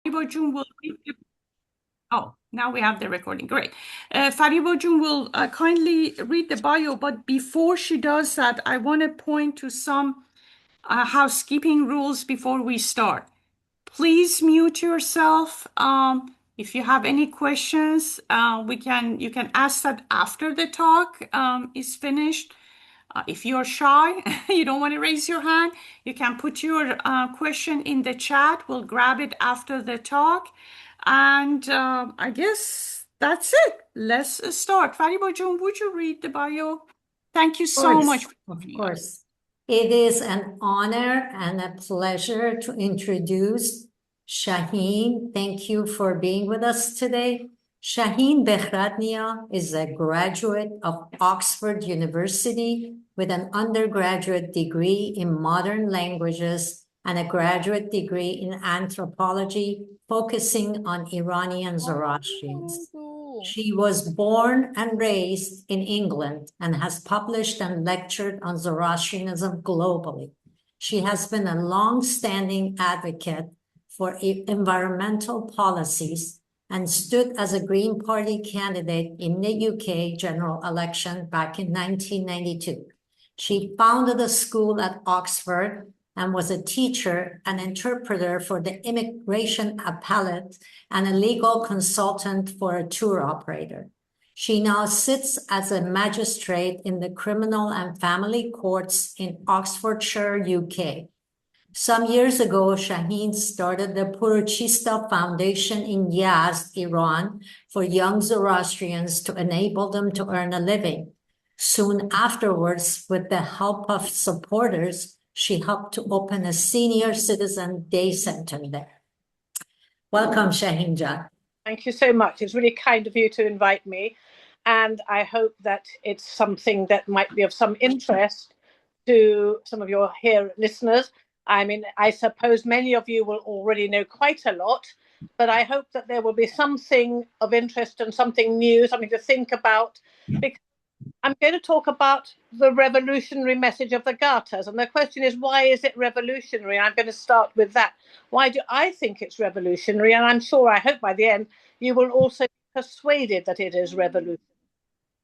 Faribojun will read the, oh, now we have the recording. Great. Faribojun will kindly read the bio, but before she does that, I want to point to some housekeeping rules before we start. Please mute yourself. If you have any questions, you can ask that after the talk is finished. If you're shy, you don't want to raise your hand, you can put your question in the chat. We'll grab it after the talk. And I guess that's it. Let's start. Faribojun, would you read the bio? Thank you so much for Of joining us. course. It is an honor and a pleasure to introduce Shaheen. Thank you for being with us today. Shaheen Behradnia is a graduate of Oxford University with an undergraduate degree in modern languages and a graduate degree in anthropology, focusing on Iranian Zoroastrians. She was born and raised in England and has published and lectured on Zoroastrianism globally. She has been a long-standing advocate for environmental policies and stood as a Green Party candidate in the UK general election back in 1992. She founded a school at Oxford and was a teacher and interpreter for the immigration appellate and a legal consultant for a tour operator. She now sits as a magistrate in the criminal and family courts in Oxfordshire, UK. Some years ago, Shaheen started the Puruchista Foundation in Yazd, Iran, for young Zoroastrians to enable them to earn a living. Soon afterwards, with the help of supporters, she helped to open a senior citizen day center there. Welcome, Shaheen Jan. Thank you so much. It's really kind of you to invite me. And I hope that it's something that might be of some interest to some of your listeners. I mean, I suppose many of you will already know quite a lot, but I hope that there will be something of interest and something new, something to think about, because I'm going to talk about the revolutionary message of the Gathas. And the question is, why is it revolutionary? And I'm going to start with that. Why do I think it's revolutionary? And I'm sure, I hope by the end, you will also be persuaded that it is revolutionary.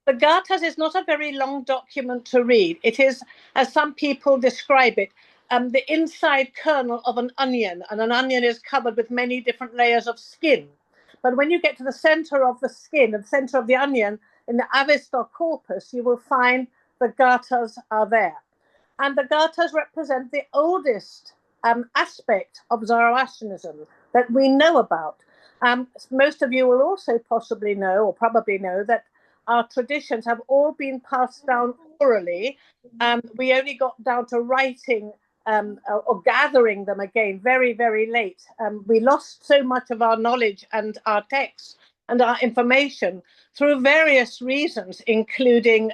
The Gathas is not a very long document to read. It is, as some people describe it, the inside kernel of an onion. And an onion is covered with many different layers of skin. But when you get to the center of the skin, the center of the onion, in the Avesta corpus, you will find the Gathas are there. And the Gathas represent the oldest aspect of Zoroastrianism that we know about. Most of you will also possibly know, or probably know, that our traditions have all been passed down orally. We only got down to writing or gathering them again very, very late. We lost so much of our knowledge and our texts and our information through various reasons, including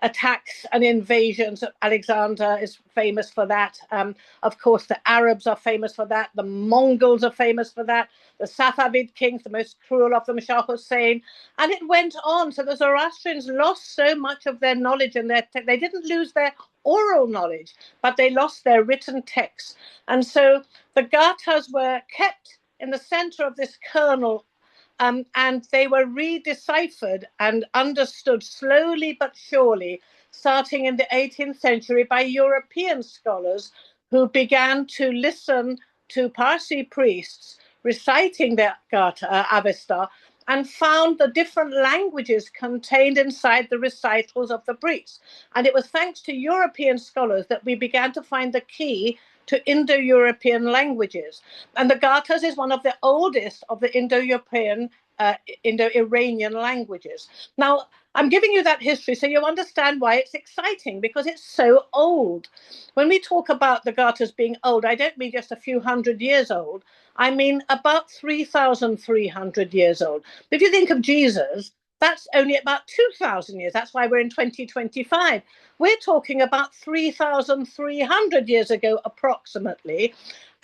attacks and invasions. Alexander is famous for that. Of course, the Arabs are famous for that. The Mongols are famous for that. The Safavid kings, the most cruel of them, Shah Hussein. And it went on. So the Zoroastrians lost so much of their knowledge, and they didn't lose their oral knowledge, but they lost their written texts. And so the Gathas were kept in the center of this kernel, and they were redeciphered and understood slowly but surely, starting in the 18th century by European scholars who began to listen to Parsi priests reciting their Avesta, and found the different languages contained inside the recitals of the priests. And it was thanks to European scholars that we began to find the key to Indo-European languages. And the Gathas is one of the oldest of the Indo-European, Indo-Iranian languages. Now, I'm giving you that history so you understand why it's exciting, because it's so old. When we talk about the Gathas being old, I don't mean just a few hundred years old. I mean about 3,300 years old. If you think of Jesus, that's only about 2,000 years. That's why we're in 2025. We're talking about 3,300 years ago, approximately.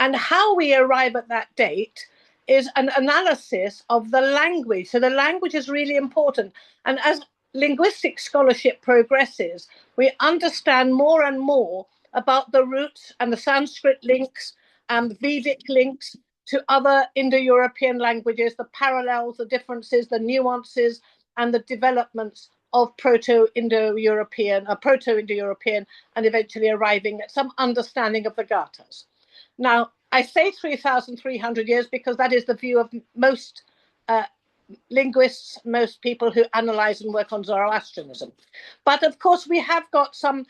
And how we arrive at that date is an analysis of the language. So the language is really important. And as linguistic scholarship progresses, we understand more and more about the roots and the Sanskrit links and the Vedic links to other Indo-European languages, the parallels, the differences, the nuances, and the developments of Proto-Indo-European, and eventually arriving at some understanding of the Gathas. Now, I say 3,300 years because that is the view of most linguists, most people who analyze and work on Zoroastrianism. But of course, we have got some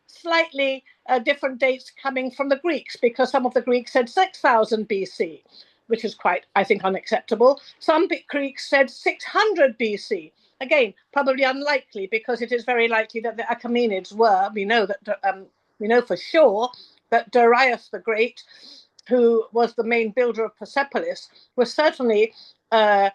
slightly different dates coming from the Greeks, because some of the Greeks said 6,000 BC, which is quite, I think, unacceptable. Some Greeks said 600 BC. Again, probably unlikely, because it is very likely that the Achaemenids were, we know for sure that Darius the Great, who was the main builder of Persepolis, was certainly a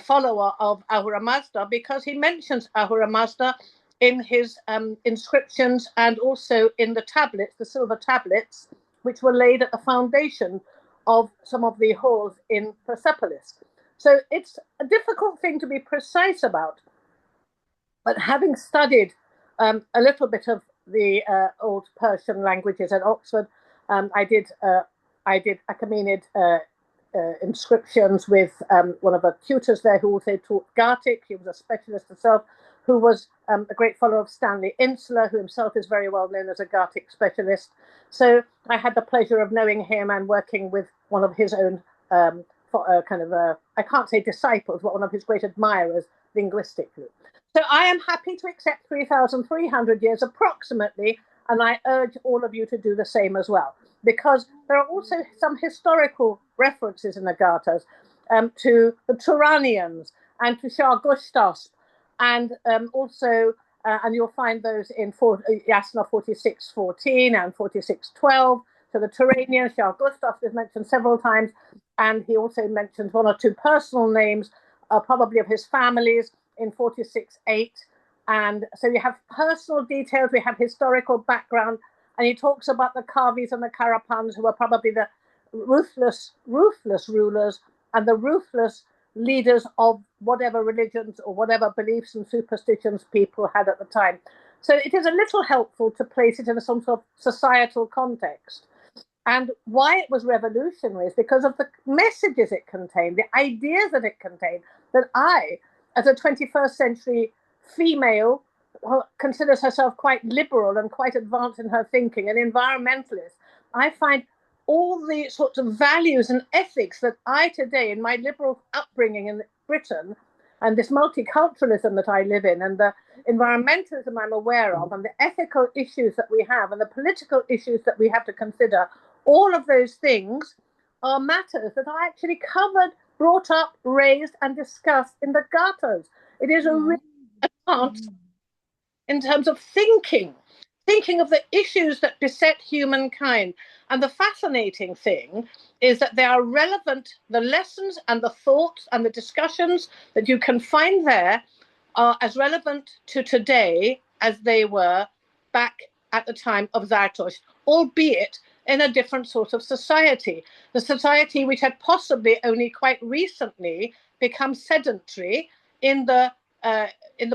follower of Ahura Mazda, because he mentions Ahura Mazda in his inscriptions and also in the tablets, the silver tablets, which were laid at the foundation of some of the halls in Persepolis. So it's a difficult thing to be precise about. But having studied a little bit of the old Persian languages at Oxford, I did Achaemenid inscriptions with one of the tutors there who also taught Gartic. He was a specialist himself, who was a great follower of Stanley Insular, who himself is very well known as a Gartic specialist. So I had the pleasure of knowing him and working with one of his own I can't say disciples, but one of his great admirers linguistically. So I am happy to accept 3,300 years approximately, and I urge all of you to do the same as well, because there are also some historical references in the Gathas to the Turanians and to Shah Gustas, and also, and you'll find those in Yasna 46:14 and 46:12. So the Turanians, Shah Gustas is mentioned several times, and he also mentions one or two personal names, probably of his families, in 46:8. And so you have personal details, we have historical background, and he talks about the Kavis and the Karapans, who were probably the ruthless rulers and the ruthless leaders of whatever religions or whatever beliefs and superstitions people had at the time. So it is a little helpful to place it in some sort of societal context. And why it was revolutionary is because of the messages it contained, the ideas that it contained, that I, as a 21st century female who considers herself quite liberal and quite advanced in her thinking, an environmentalist, I find all the sorts of values and ethics that I today, in my liberal upbringing in Britain, and this multiculturalism that I live in, and the environmentalism I'm aware of, and the ethical issues that we have, and the political issues that we have to consider, all of those things are matters that I actually covered, brought up, raised, and discussed in the Gathas. It is a real advance in terms of thinking of the issues that beset humankind. And the fascinating thing is that they are relevant, the lessons and the thoughts and the discussions that you can find there are as relevant to today as they were back at the time of Zarathustra, albeit in a different sort of society. The society which had possibly only quite recently become sedentary in the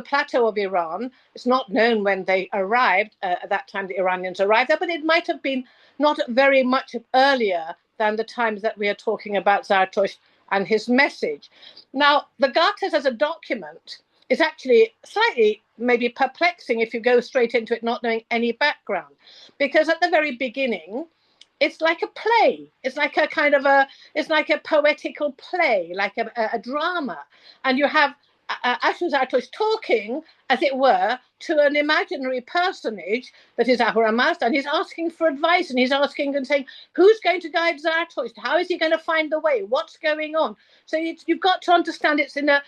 plateau of Iran. It's not known when they arrived, at that time the Iranians arrived there, but it might have been not very much earlier than the times that we are talking about Zarathustra and his message. Now, the Gathas as a document is actually slightly maybe perplexing if you go straight into it not knowing any background, because at the very beginning, it's like a play. It's like a kind of it's like a poetical play, like a drama. And you have Ashur-Zarathustra talking, as it were, to an imaginary personage that is Ahura Mazda, and he's asking for advice, and he's asking and saying, who's going to guide Zarathustra? How is he going to find the way? What's going on? So you've got to understand it's in the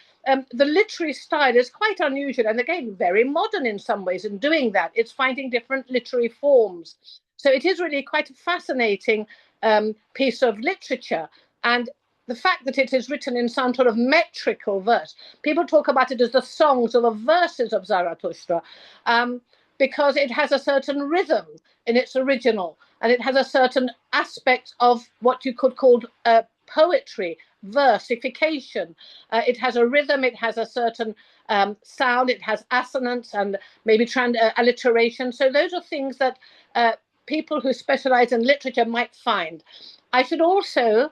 literary style is quite unusual, and again, very modern in some ways in doing that. It's finding different literary forms. So it is really quite a fascinating piece of literature. And the fact that it is written in some sort of metrical verse, people talk about it as the songs or the verses of Zarathustra, because it has a certain rhythm in its original, and it has a certain aspect of what you could call poetry, versification. It has a rhythm, it has a certain sound, it has assonance and maybe alliteration. So those are things that people who specialize in literature might find. I should also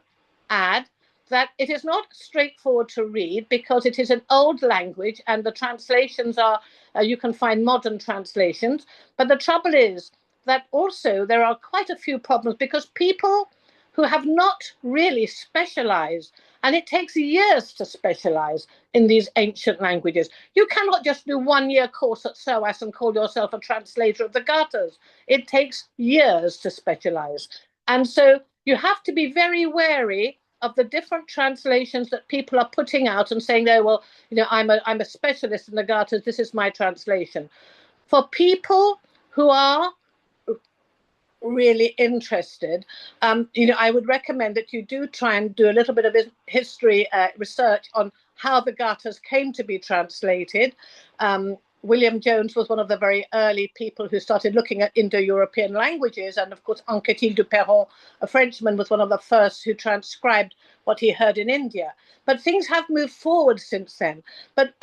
add that it is not straightforward to read because it is an old language and the translations are, you can find modern translations. But the trouble is that also there are quite a few problems because people who have not really specialized, and it takes years to specialize in these ancient languages. You cannot just do 1 year course at SOAS and call yourself a translator of the Gathas. It takes years to specialize. And so you have to be very wary of the different translations that people are putting out and saying, oh, well, I'm a specialist in the Gathas, this is my translation. For people who are really interested, I would recommend that you do try and do a little bit of history research on how the Gathas came to be translated. William Jones was one of the very early people who started looking at Indo-European languages. And of course, Anquetil du Perron, a Frenchman, was one of the first who transcribed what he heard in India. But things have moved forward since then. But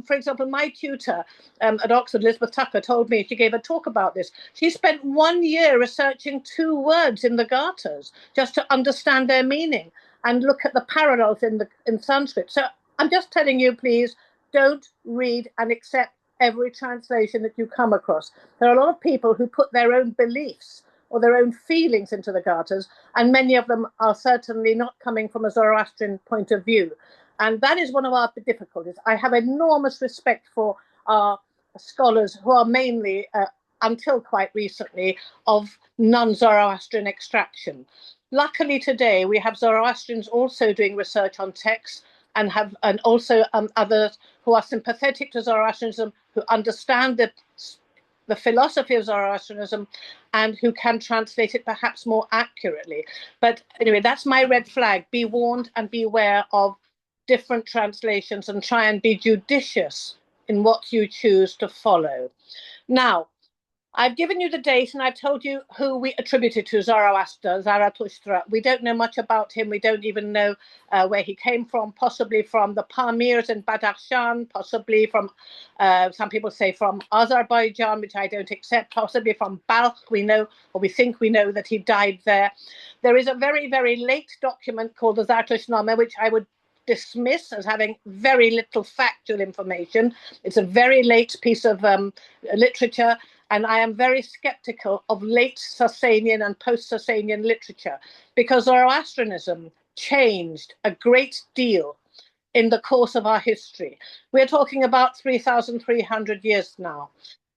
for example, my tutor at Oxford, Elizabeth Tucker, told me, she gave a talk about this. She spent 1 year researching 2 words in the Gathas just to understand their meaning and look at the parallels in Sanskrit. So I'm just telling you, please, don't read and accept every translation that you come across. There are a lot of people who put their own beliefs or their own feelings into the Gathas, and many of them are certainly not coming from a Zoroastrian point of view. And that is one of our difficulties. I have enormous respect for our scholars who are mainly, until quite recently, of non-Zoroastrian extraction. Luckily today, we have Zoroastrians also doing research on texts and also others who are sympathetic to Zoroastrianism, who understand the philosophy of Zoroastrianism and who can translate it perhaps more accurately. But anyway, that's my red flag. Be warned and beware of different translations and try and be judicious in what you choose to follow. Now, I've given you the date and I've told you who we attributed to Zarathustra. We don't know much about him. We don't even know where he came from, possibly from the Pamirs in Badakhshan, possibly from, some people say from Azerbaijan, which I don't accept, possibly from Balkh. We know, or we think we know, that he died there. There is a very, very late document called the Zartushnameh, which I would dismiss as having very little factual information. It's a very late piece of literature. And I am very skeptical of late Sasanian and post-Sasanian literature because Zoroastrianism changed a great deal in the course of our history. We're talking about 3,300 years now.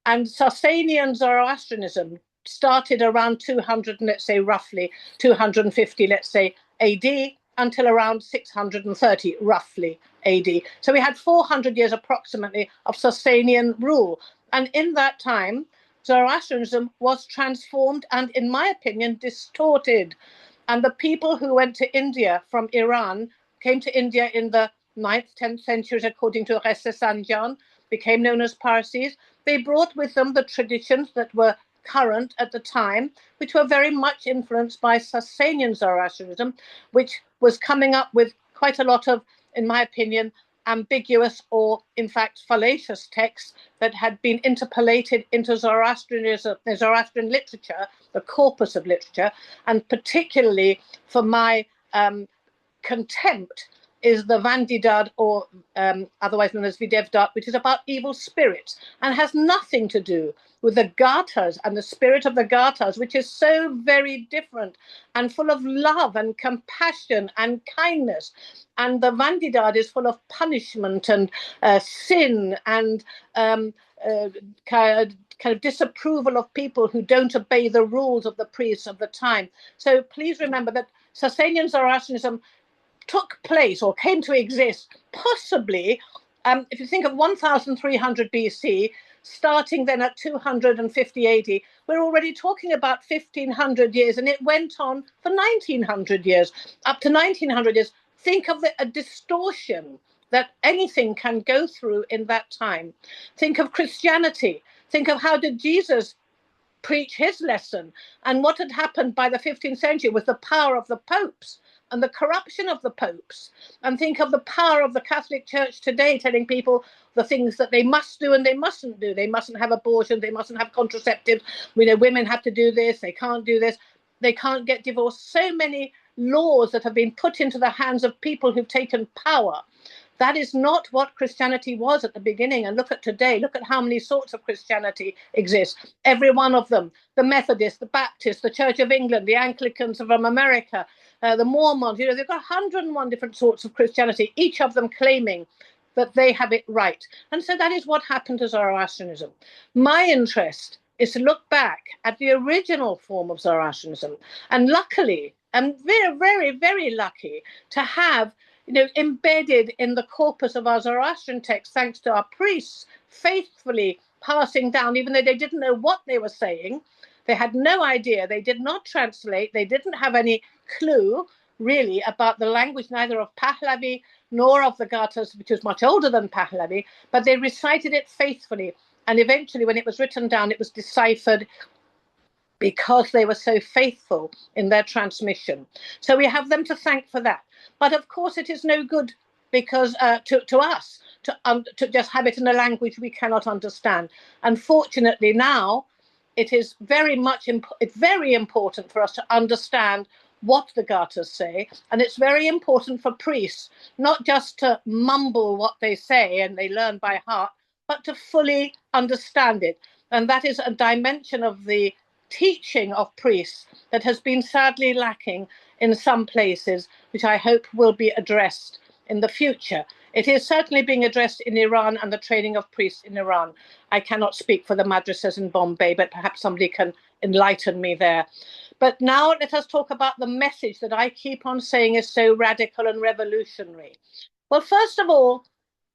And Sasanian Zoroastrianism started around 200, let's say roughly 250, let's say AD, until around 630, roughly AD. So we had 400 years approximately of Sasanian rule. And in that time, Zoroastrianism was transformed and, in my opinion, distorted. And the people who went to India from Iran came to India in the 9th, 10th centuries, according to Reza Sanjan, became known as Parsis. They brought with them the traditions that were current at the time, which were very much influenced by Sasanian Zoroastrianism, which was coming up with quite a lot of, in my opinion, ambiguous or, in fact, fallacious texts that had been interpolated into Zoroastrianism, Zoroastrian literature, the corpus of literature, and particularly for my contempt is the Vandidad, or otherwise known as Videvdat, which is about evil spirits and has nothing to do with the Gathas and the spirit of the Gathas, which is so very different and full of love and compassion and kindness. And the Vandidad is full of punishment and sin and kind of disapproval of people who don't obey the rules of the priests of the time. So please remember that Sasanian Zoroastrianism took place or came to exist possibly, if you think of 1300 BC, starting then at 250 AD, we're already talking about 1500 years, and it went on for 1900 years, up to 1900 years. Think of a distortion that anything can go through in that time. Think of Christianity. Think of how did Jesus preach his lesson and what had happened by the 15th century with the power of the popes and the corruption of the popes. And think of the power of the Catholic Church today telling people the things that they must do and they mustn't do. They mustn't have abortion, they mustn't have contraceptives. We know women have to do this, they can't do this, they can't get divorced. So many laws that have been put into the hands of people who've taken power. That is not what Christianity was at the beginning. And look at today. Look at how many sorts of Christianity exist. Every one of them. The Methodists, the Baptists, the Church of England, the Anglicans from America, the Mormons. They've got 101 different sorts of Christianity, each of them claiming that they have it right. And so that is what happened to Zoroastrianism. My interest is to look back at the original form of Zoroastrianism. And luckily, I'm very, very, very lucky to have embedded in the corpus of our Zoroastrian texts, thanks to our priests faithfully passing down, even though they didn't know what they were saying. They had no idea. They did not translate. They didn't have any clue, really, about the language, neither of Pahlavi nor of the Gathas, which was much older than Pahlavi, but they recited it faithfully. And eventually, when it was written down, it was deciphered because they were so faithful in their transmission. So we have them to thank for that. But of course, it is no good because to us to just have it in a language we cannot understand. Unfortunately, now it is very important for us to understand what the Gathas say, and it's very important for priests not just to mumble what they say and they learn by heart, but to fully understand it. And that is a dimension of the teaching of priests that has been sadly lacking in some places, which I hope will be addressed in the future. It is certainly being addressed in Iran and the training of priests in Iran. I cannot speak for the madrasas in Bombay, but perhaps somebody can enlighten me there. But now let us talk about the message that I keep on saying is so radical and revolutionary. Well, first of all,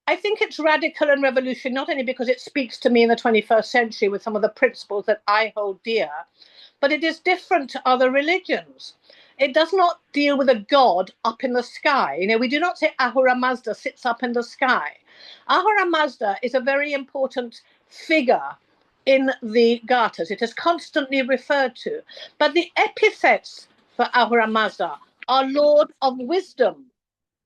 I think it's radical and revolutionary, not only because it speaks to me in the 21st century with some of the principles that I hold dear, but it is different to other religions. It does not deal with a god up in the sky. We do not say Ahura Mazda sits up in the sky. Ahura Mazda is a very important figure in the Gathas. It is constantly referred to. But the epithets for Ahura Mazda are Lord of Wisdom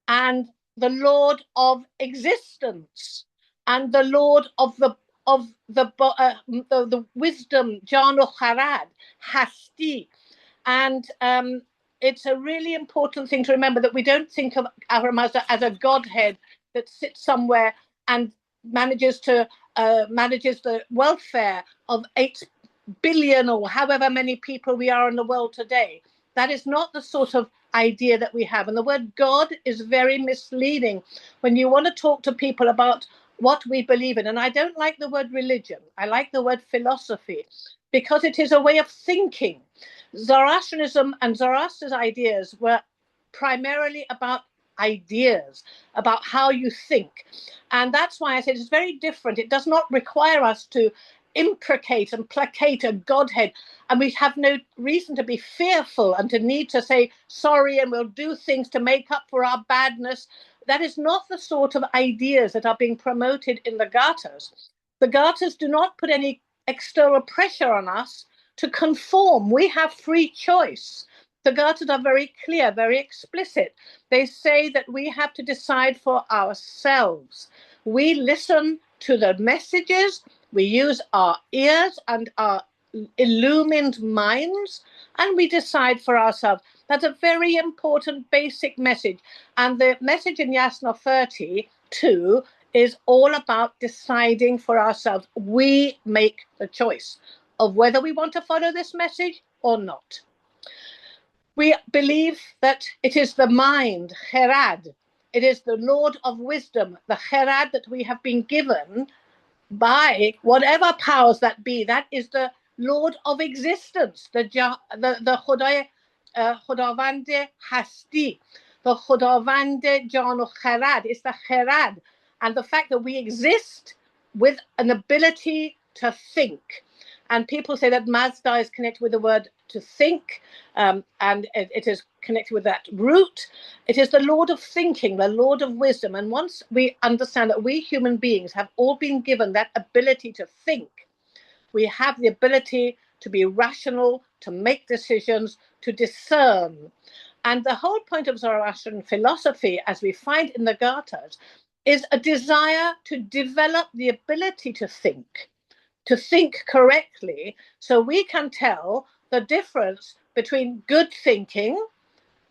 and the Lord of Existence and the Lord of the wisdom, Jano Harad, Hasti. And it's a really important thing to remember that we don't think of Ahura Mazda as a godhead that sits somewhere and manages the welfare of 8 billion or however many people we are in the world today. That is not the sort of idea that we have. And the word God is very misleading when you want to talk to people about what we believe in. And I don't like the word religion. I like the word philosophy because it is a way of thinking. Zoroastrianism and Zoroaster's ideas were primarily about ideas, about how you think. And that's why I said it's very different. It does not require us to imprecate and placate a godhead, and we have no reason to be fearful and to need to say sorry and we'll do things to make up for our badness. That is not the sort of ideas that are being promoted in the Gathas. The Gathas do not put any external pressure on us to conform. We have free choice. The Gathas are very clear, very explicit. They say that we have to decide for ourselves. We listen to the messages, we use our ears and our illumined minds, and we decide for ourselves. That's a very important basic message. And the message in Yasna 32 is all about deciding for ourselves. We make the choice of whether we want to follow this message or not. We believe that it is the mind, Herad. It is the Lord of Wisdom, the Herad that we have been given by whatever powers that be. That is the Lord of Existence, the Khudavand Hasti, the Khudavand Jano Kharad. It's the Kharad. And the fact that we exist with an ability to think. And people say that Mazda is connected with the word to think, and it is connected with that root. It is the Lord of thinking, the Lord of wisdom. And once we understand that we human beings have all been given that ability to think, we have the ability to be rational, to make decisions, to discern. And the whole point of Zoroastrian philosophy, as we find in the Gathas, is a desire to develop the ability to think correctly, so we can tell the difference between good thinking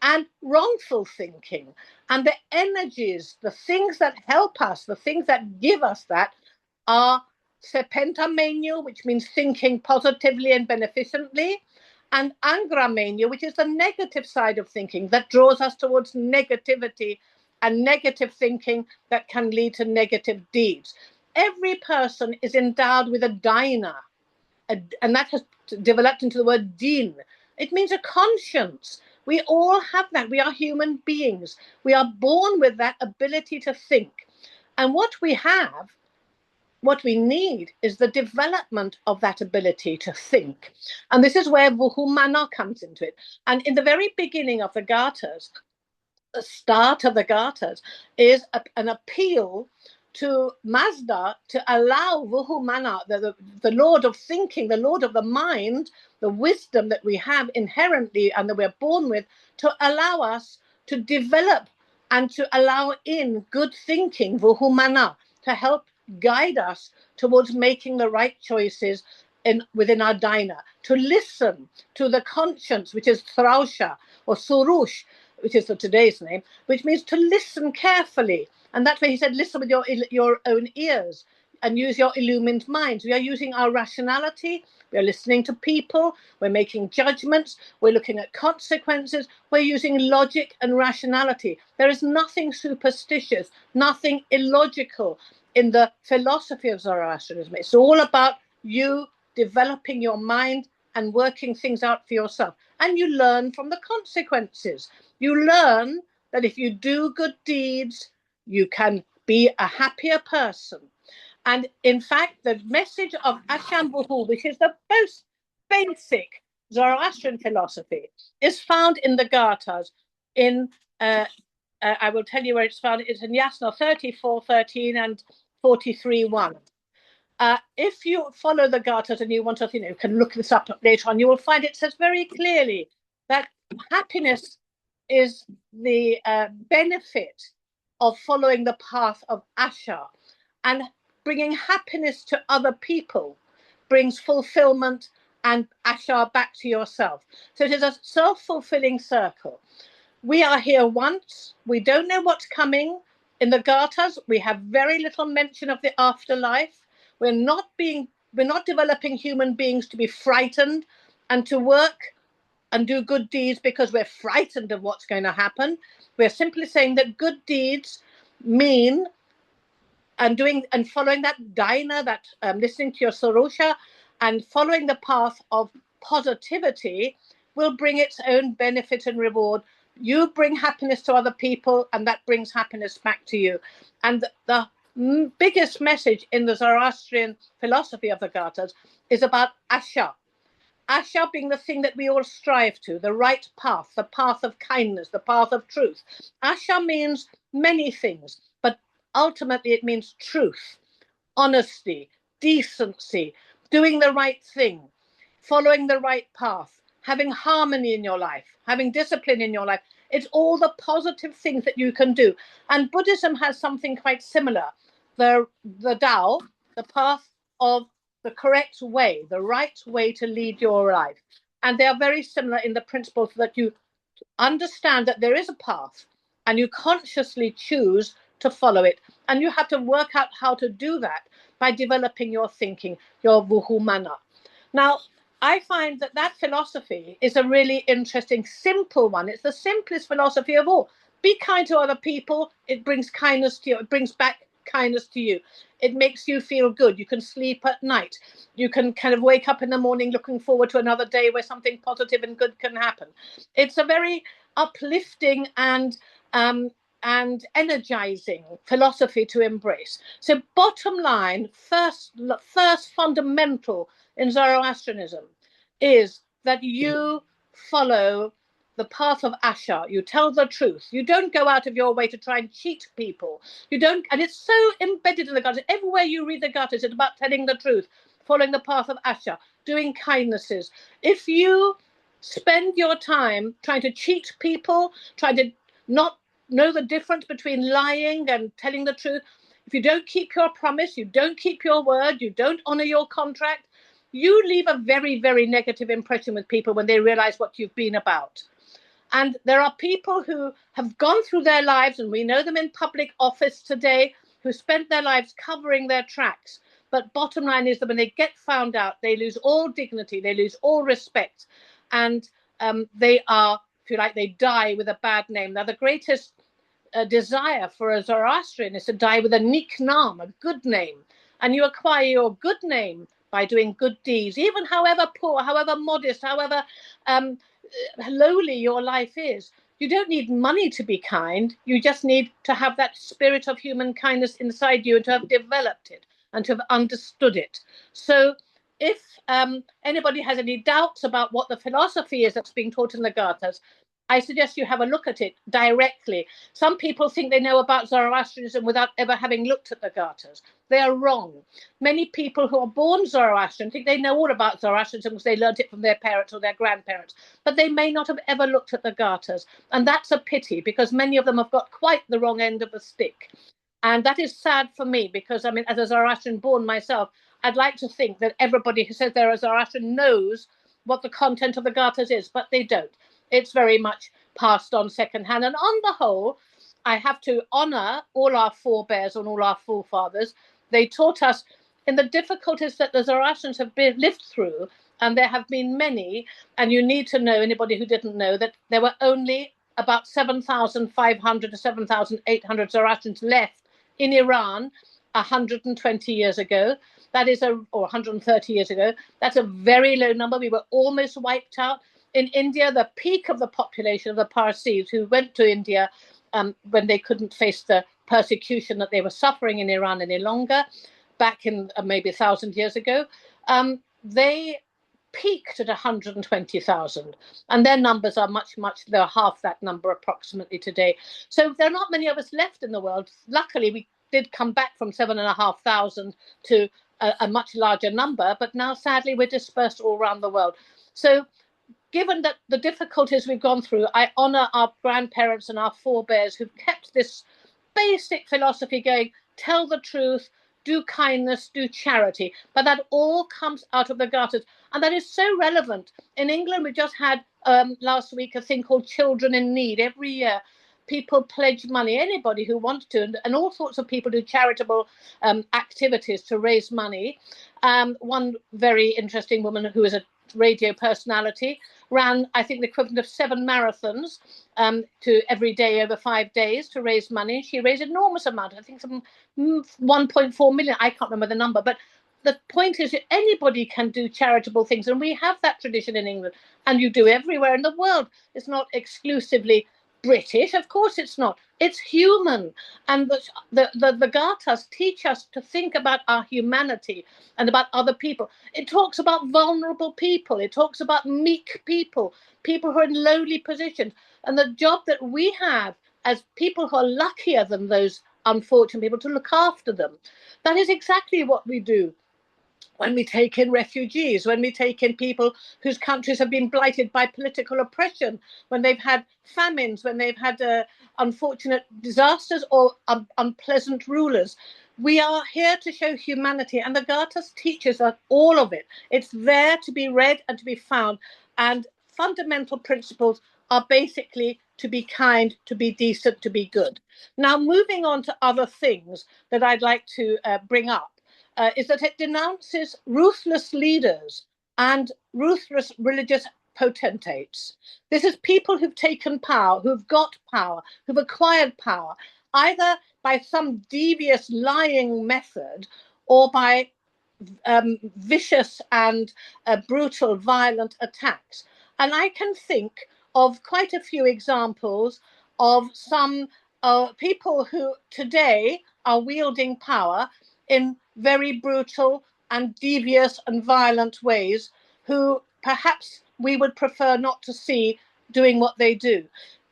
and wrongful thinking. And the energies, the things that help us, the things that give us that are sepentamania, which means thinking positively and beneficently, and angramania, which is the negative side of thinking that draws us towards negativity and negative thinking that can lead to negative deeds. Every person is endowed with a dina, and that has developed into the word din. It means a conscience. We all have that. We are human beings. We are born with that ability to think. And what we need is the development of that ability to think. And this is where Vuhumana comes into it. And in the very beginning of the Gathas, the start of the Gathas is an appeal to Mazda to allow Vuhumana, the Lord of thinking, the Lord of the mind, the wisdom that we have inherently and that we're born with, to allow us to develop and to allow in good thinking, Vuhumana, to help guide us towards making the right choices within our dina, to listen to the conscience, which is Thrausha or Surush, which is the today's name, which means to listen carefully. And that's why he said, listen with your own ears and use your illumined minds. We are using our rationality. We are listening to people. We're making judgments. We're looking at consequences. We're using logic and rationality. There is nothing superstitious, nothing illogical in the philosophy of Zoroastrianism. It's all about you developing your mind and working things out for yourself. And you learn from the consequences. You learn that if you do good deeds, you can be a happier person. And in fact, the message of Ashambuhu, which is the most basic Zoroastrian philosophy, is found in the Gathas. I will tell you where it's found. It's in Yasna 34:13 and 43:1. If you follow the Gathas and you want to, you can look this up later on, you will find it says very clearly that happiness is the benefit of following the path of Asha, and bringing happiness to other people brings fulfillment and Asha back to yourself. So it is a self-fulfilling circle. We are here once. We don't know what's coming. In the Gathas, we have very little mention of the afterlife. We're not developing human beings to be frightened and to work and do good deeds because we're frightened of what's going to happen. We're simply saying that good deeds mean and following that dina, that listening to your Sorosha and following the path of positivity will bring its own benefit and reward. You bring happiness to other people, and that brings happiness back to you. And the biggest message in the Zoroastrian philosophy of the Gathas is about Asha. Asha being the thing that we all strive to, the right path, the path of kindness, the path of truth. Asha means many things, but ultimately it means truth, honesty, decency, doing the right thing, following the right path, having harmony in your life, having discipline in your life. It's all the positive things that you can do. And Buddhism has something quite similar. The Tao, the path of the correct way, the right way to lead your life. And they are very similar in the principle that you understand that there is a path and you consciously choose to follow it. And you have to work out how to do that by developing your thinking, your vuhumana. Now, I find that philosophy is a really interesting, simple one. It's the simplest philosophy of all. Be kind to other people. It brings kindness to you. It brings back kindness to you. It makes you feel good. You can sleep at night. You can kind of wake up in the morning looking forward to another day where something positive and good can happen. It's a very uplifting and energizing philosophy to embrace. So bottom line, first fundamental in Zoroastrianism is that you follow the path of Asha. You tell the truth. You don't go out of your way to try and cheat people. You don't, and it's so embedded in the Gathas. Everywhere you read the Gathas, it's about telling the truth, following the path of Asha, doing kindnesses. If you spend your time trying to cheat people, trying to not know the difference between lying and telling the truth, if you don't keep your promise, you don't keep your word, you don't honor your contract, you leave a very, very negative impression with people when they realize what you've been about. And there are people who have gone through their lives, and we know them in public office today, who spent their lives covering their tracks. But bottom line is that when they get found out, they lose all dignity, they lose all respect, and they are, if you like, they die with a bad name. Now, the greatest desire for a Zoroastrian is to die with a nik nam, a good name. And you acquire your good name by doing good deeds, even however poor, however modest, however um, lowly your life is. You don't need money to be kind. You just need to have that spirit of human kindness inside you and to have developed it and to have understood it. So if anybody has any doubts about what the philosophy is that's being taught in the Gathas, I suggest you have a look at it directly. Some people think they know about Zoroastrianism without ever having looked at the Gathas. They are wrong. Many people who are born Zoroastrian think they know all about Zoroastrianism because they learnt it from their parents or their grandparents, but they may not have ever looked at the Gathas. And that's a pity, because many of them have got quite the wrong end of the stick. And that is sad for me, because, I mean, as a Zoroastrian born myself, I'd like to think that everybody who says they're a Zoroastrian knows what the content of the Gathas is, but they don't. It's very much passed on secondhand. And on the whole, I have to honor all our forebears and all our forefathers. They taught us in the difficulties that the Zoroastrians have lived through, and there have been many. And you need to know, anybody who didn't know, that there were only about 7,500 to 7,800 Zoroastrians left in Iran 120 years ago. That is or 130 years ago. That's a very low number. We were almost wiped out. In India, the peak of the population of the Parsis who went to India when they couldn't face the persecution that they were suffering in Iran any longer, back in maybe 1,000 years ago, they peaked at 120,000, and their numbers are much, they're half that number approximately today. So there are not many of us left in the world. Luckily, we did come back from 7,500 to a much larger number, but now sadly we're dispersed all around the world. So given that the difficulties we've gone through, I honor our grandparents and our forebears who've kept this basic philosophy going: tell the truth, do kindness, do charity. But that all comes out of the Gathas. And that is so relevant. In England, we just had last week a thing called Children in Need. Every year, people pledge money, anybody who wants to, and all sorts of people do charitable activities to raise money. One very interesting woman who is a radio personality ran, I think, the equivalent of 7 marathons to every day over 5 days to raise money. She raised an enormous amount, I think some 1.4 million. I can't remember the number, but the point is that anybody can do charitable things, and we have that tradition in England, and you do everywhere in the world. It's not exclusively British, of course it's not. It's human. And the Gathas teach us to think about our humanity and about other people. It talks about vulnerable people. It talks about meek people, people who are in lowly positions. And the job that we have as people who are luckier than those unfortunate people, to look after them. That is exactly what we do when we take in refugees, when we take in people whose countries have been blighted by political oppression, when they've had famines, when they've had unfortunate disasters or unpleasant rulers. We are here to show humanity, and the Gathas teaches us all of it. It's there to be read and to be found. And fundamental principles are basically to be kind, to be decent, to be good. Now, moving on to other things that I'd like to bring up. Is that it denounces ruthless leaders and ruthless religious potentates. This is people who've taken power, who've got power, who've acquired power, either by some devious lying method or by vicious and brutal, violent attacks. And I can think of quite a few examples of some people who today are wielding power in very brutal and devious and violent ways, who perhaps we would prefer not to see doing what they do.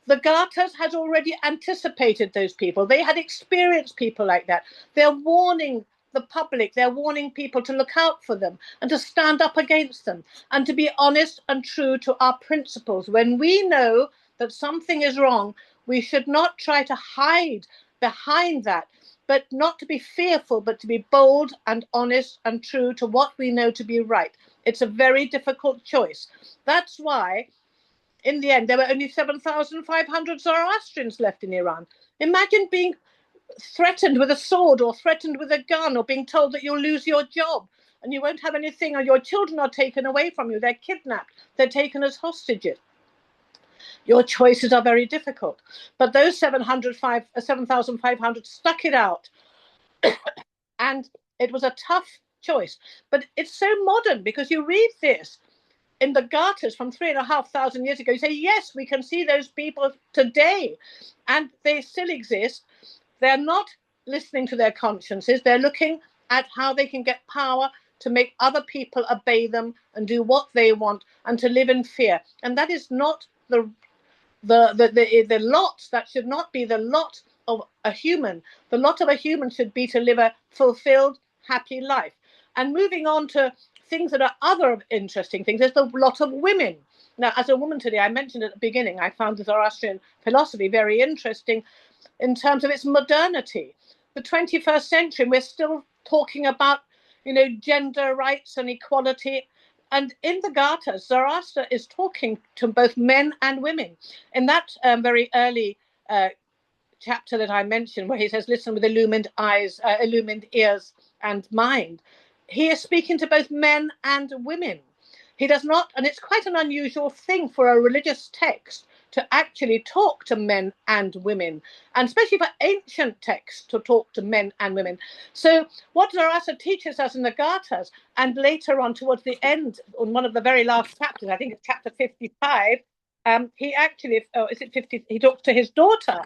The Gathas had already anticipated those people. They had experienced people like that. They're warning the public, they're warning people to look out for them and to stand up against them and to be honest and true to our principles. When we know that something is wrong, we should not try to hide behind that, but not to be fearful, but to be bold and honest and true to what we know to be right. It's a very difficult choice. That's why in the end, there were only 7,500 Zoroastrians left in Iran. Imagine being threatened with a sword or threatened with a gun or being told that you'll lose your job and you won't have anything, or your children are taken away from you. They're kidnapped. They're taken as hostages. Your choices are very difficult. But those 7,500 stuck it out. And it was a tough choice. But it's so modern, because you read this in the Gathas from 3,500 years ago. You say, yes, we can see those people today, and they still exist. They're not listening to their consciences. They're looking at how they can get power to make other people obey them and do what they want, and to live in fear. And that is not the lot. That should not be the lot of a human. The lot of a human should be to live a fulfilled, happy life. And moving on to things that are other interesting things, there's the lot of women. Now, as a woman today, I mentioned at the beginning, I found the Zoroastrian philosophy very interesting in terms of its modernity. The 21st century, we're still talking about, gender rights and equality. And in the Gathas, Zoroaster is talking to both men and women. In that very early chapter that I mentioned, where he says, listen with illumined eyes, illumined ears and mind, he is speaking to both men and women. He does not, and it's quite an unusual thing for a religious text to actually talk to men and women, and especially for ancient texts to talk to men and women. So what Zoroaster teaches us in the Gathas, and later on towards the end, on one of the very last chapters, I think it's chapter 55, he actually, is it 50? He talks to his daughter,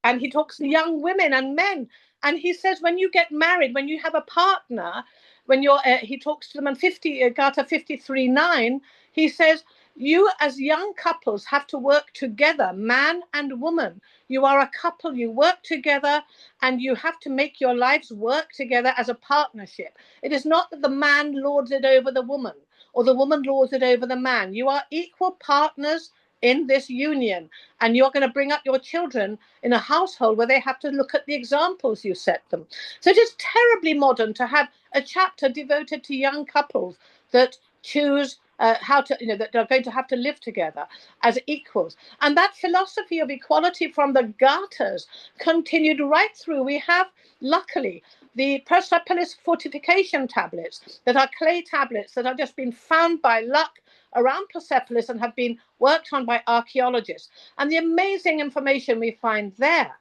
and he talks to young women and men. And he says, when you get married, when you have a partner, when you're, he talks to them in Gatha 53:9, he says, you as young couples have to work together, man and woman. You are a couple, you work together, and you have to make your lives work together as a partnership. It is not that the man lords it over the woman, or the woman lords it over the man. You are equal partners in this union, and you're going to bring up your children in a household where they have to look at the examples you set them. So it is terribly modern to have a chapter devoted to young couples that choose how to, that are going to have to live together as equals. And that philosophy of equality from the Gathas continued right through. We have, luckily, the Persepolis fortification tablets that are clay tablets that have just been found by luck around Persepolis and have been worked on by archaeologists. And the amazing information we find there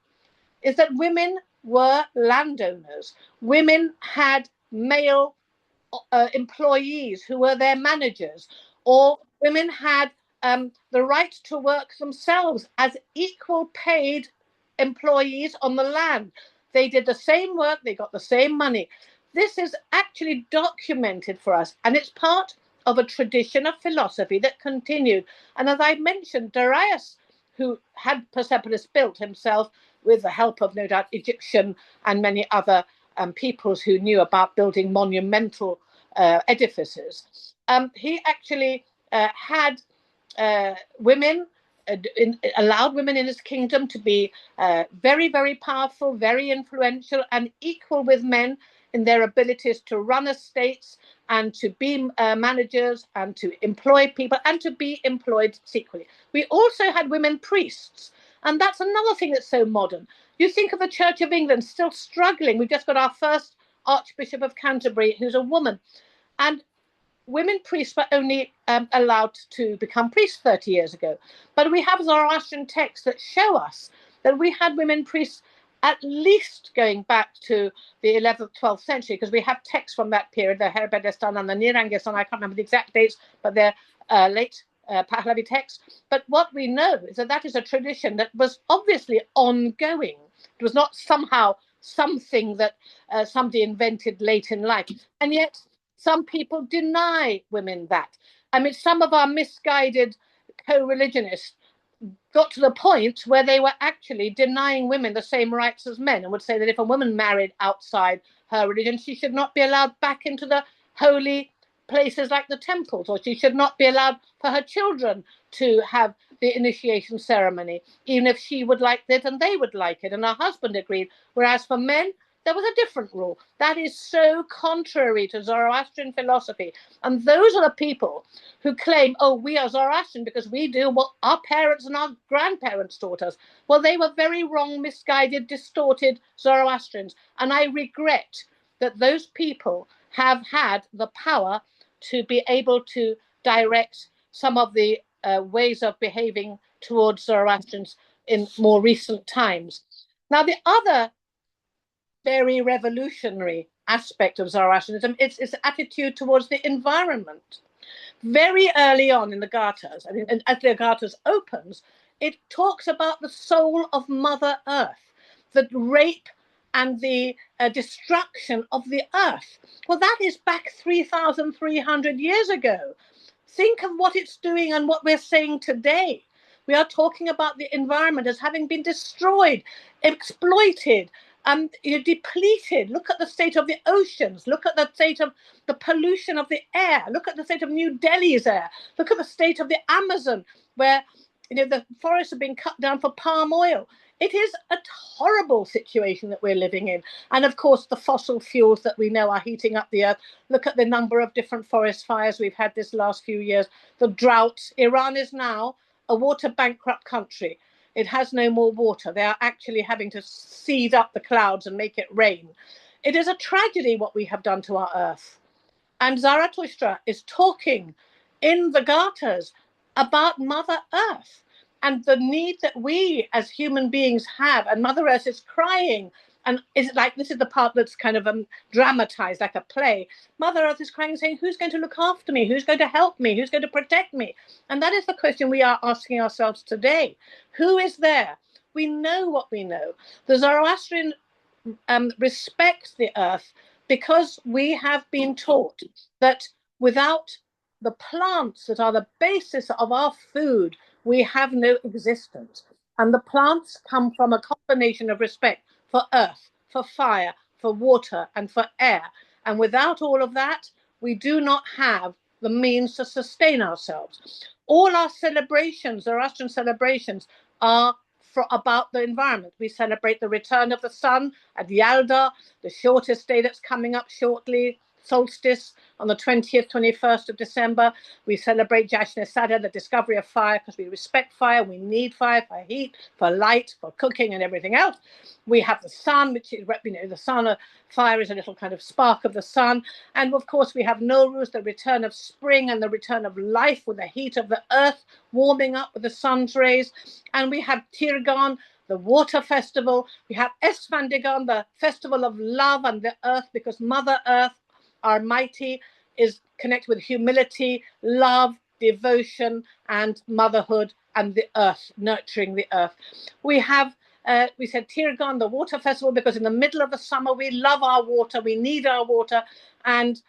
is that women were landowners. Women had male employees who were their managers, or women had the right to work themselves as equal paid employees on the land. They did the same work, they got the same money. This is actually documented for us, and it's part of a tradition of philosophy that continued. And as I mentioned, Darius, who had Persepolis built himself with the help of, no doubt, Egyptian and many other peoples who knew about building monumental edifices, he actually had women, allowed women in his kingdom to be very, very powerful, very influential, and equal with men in their abilities to run estates and to be managers and to employ people and to be employed secretly. We also had women priests. And that's another thing that's so modern. You think of the Church of England still struggling. We've just got our first Archbishop of Canterbury, who's a woman. And women priests were only allowed to become priests 30 years ago. But we have Zoroastrian texts that show us that we had women priests at least going back to the 11th, 12th century, because we have texts from that period, the Herbedestan and the Nirangestan. I can't remember the exact dates, but they're late Pahlavi texts. But what we know is that that is a tradition that was obviously ongoing. It was not somehow something that somebody invented late in life. And yet some people deny women that. I mean, some of our misguided co-religionists got to the point where they were actually denying women the same rights as men, and would say that if a woman married outside her religion, she should not be allowed back into the holy places like the temples, or she should not be allowed for her children to have the initiation ceremony, even if she would like it and they would like it and her husband agreed. Whereas for men, there was a different rule. That is so contrary to Zoroastrian philosophy. And those are the people who claim, oh, we are Zoroastrian because we do what our parents and our grandparents taught us. Well, they were very wrong, misguided, distorted Zoroastrians. And I regret that those people have had the power to be able to direct some of the ways of behaving towards Zoroastrians in more recent times. Now, the other very revolutionary aspect of Zoroastrianism is its attitude towards the environment. Very early on in the Gathas, I mean, as the Gathas opens, it talks about the soul of Mother Earth, the rape and the destruction of the earth. Well, that is back 3,300 years ago. Think of what it's doing and what we're saying today. We are talking about the environment as having been destroyed, exploited, depleted. Look at the state of the oceans. Look at the state of the pollution of the air. Look at the state of New Delhi's air. Look at the state of the Amazon, where the forests have been cut down for palm oil. It is a horrible situation that we're living in. And of course, the fossil fuels that we know are heating up the earth. Look at the number of different forest fires we've had this last few years. The droughts. Iran is now a water bankrupt country. It has no more water. They are actually having to seed up the clouds and make it rain. It is a tragedy what we have done to our earth. And Zarathustra is talking in the Gathas about Mother Earth and the need that we as human beings have. And Mother Earth is crying. And is it like, this is the part that's kind of dramatized like a play. Mother Earth is crying, saying, who's going to look after me? Who's going to help me? Who's going to protect me? And that is the question we are asking ourselves today. Who is there? We know what we know. The Zoroastrian respects the earth because we have been taught that without the plants that are the basis of our food, we have no existence. And the plants come from a combination of respect for earth, for fire, for water, and for air. And without all of that, we do not have the means to sustain ourselves. All our celebrations, Zoroastrian celebrations, are about the environment. We celebrate the return of the sun at Yalda, the shortest day that's coming up shortly, solstice on the 20th, 21st of December. We celebrate Jashneh-Sada, the discovery of fire, because we respect fire. We need fire for heat, for light, for cooking, and everything else. We have the sun, which is, the sun, fire is a little kind of spark of the sun. And of course, we have Nowruz, the return of spring and the return of life with the heat of the earth warming up with the sun's rays. And we have Tirgan, the water festival. We have Esfandigan, the festival of love and the earth, because Mother Earth, our mighty, is connected with humility, love, devotion, and motherhood, and the earth, nurturing the earth. We have, we said Tirgan, the water festival, because in the middle of the summer, we love our water, we need our water, and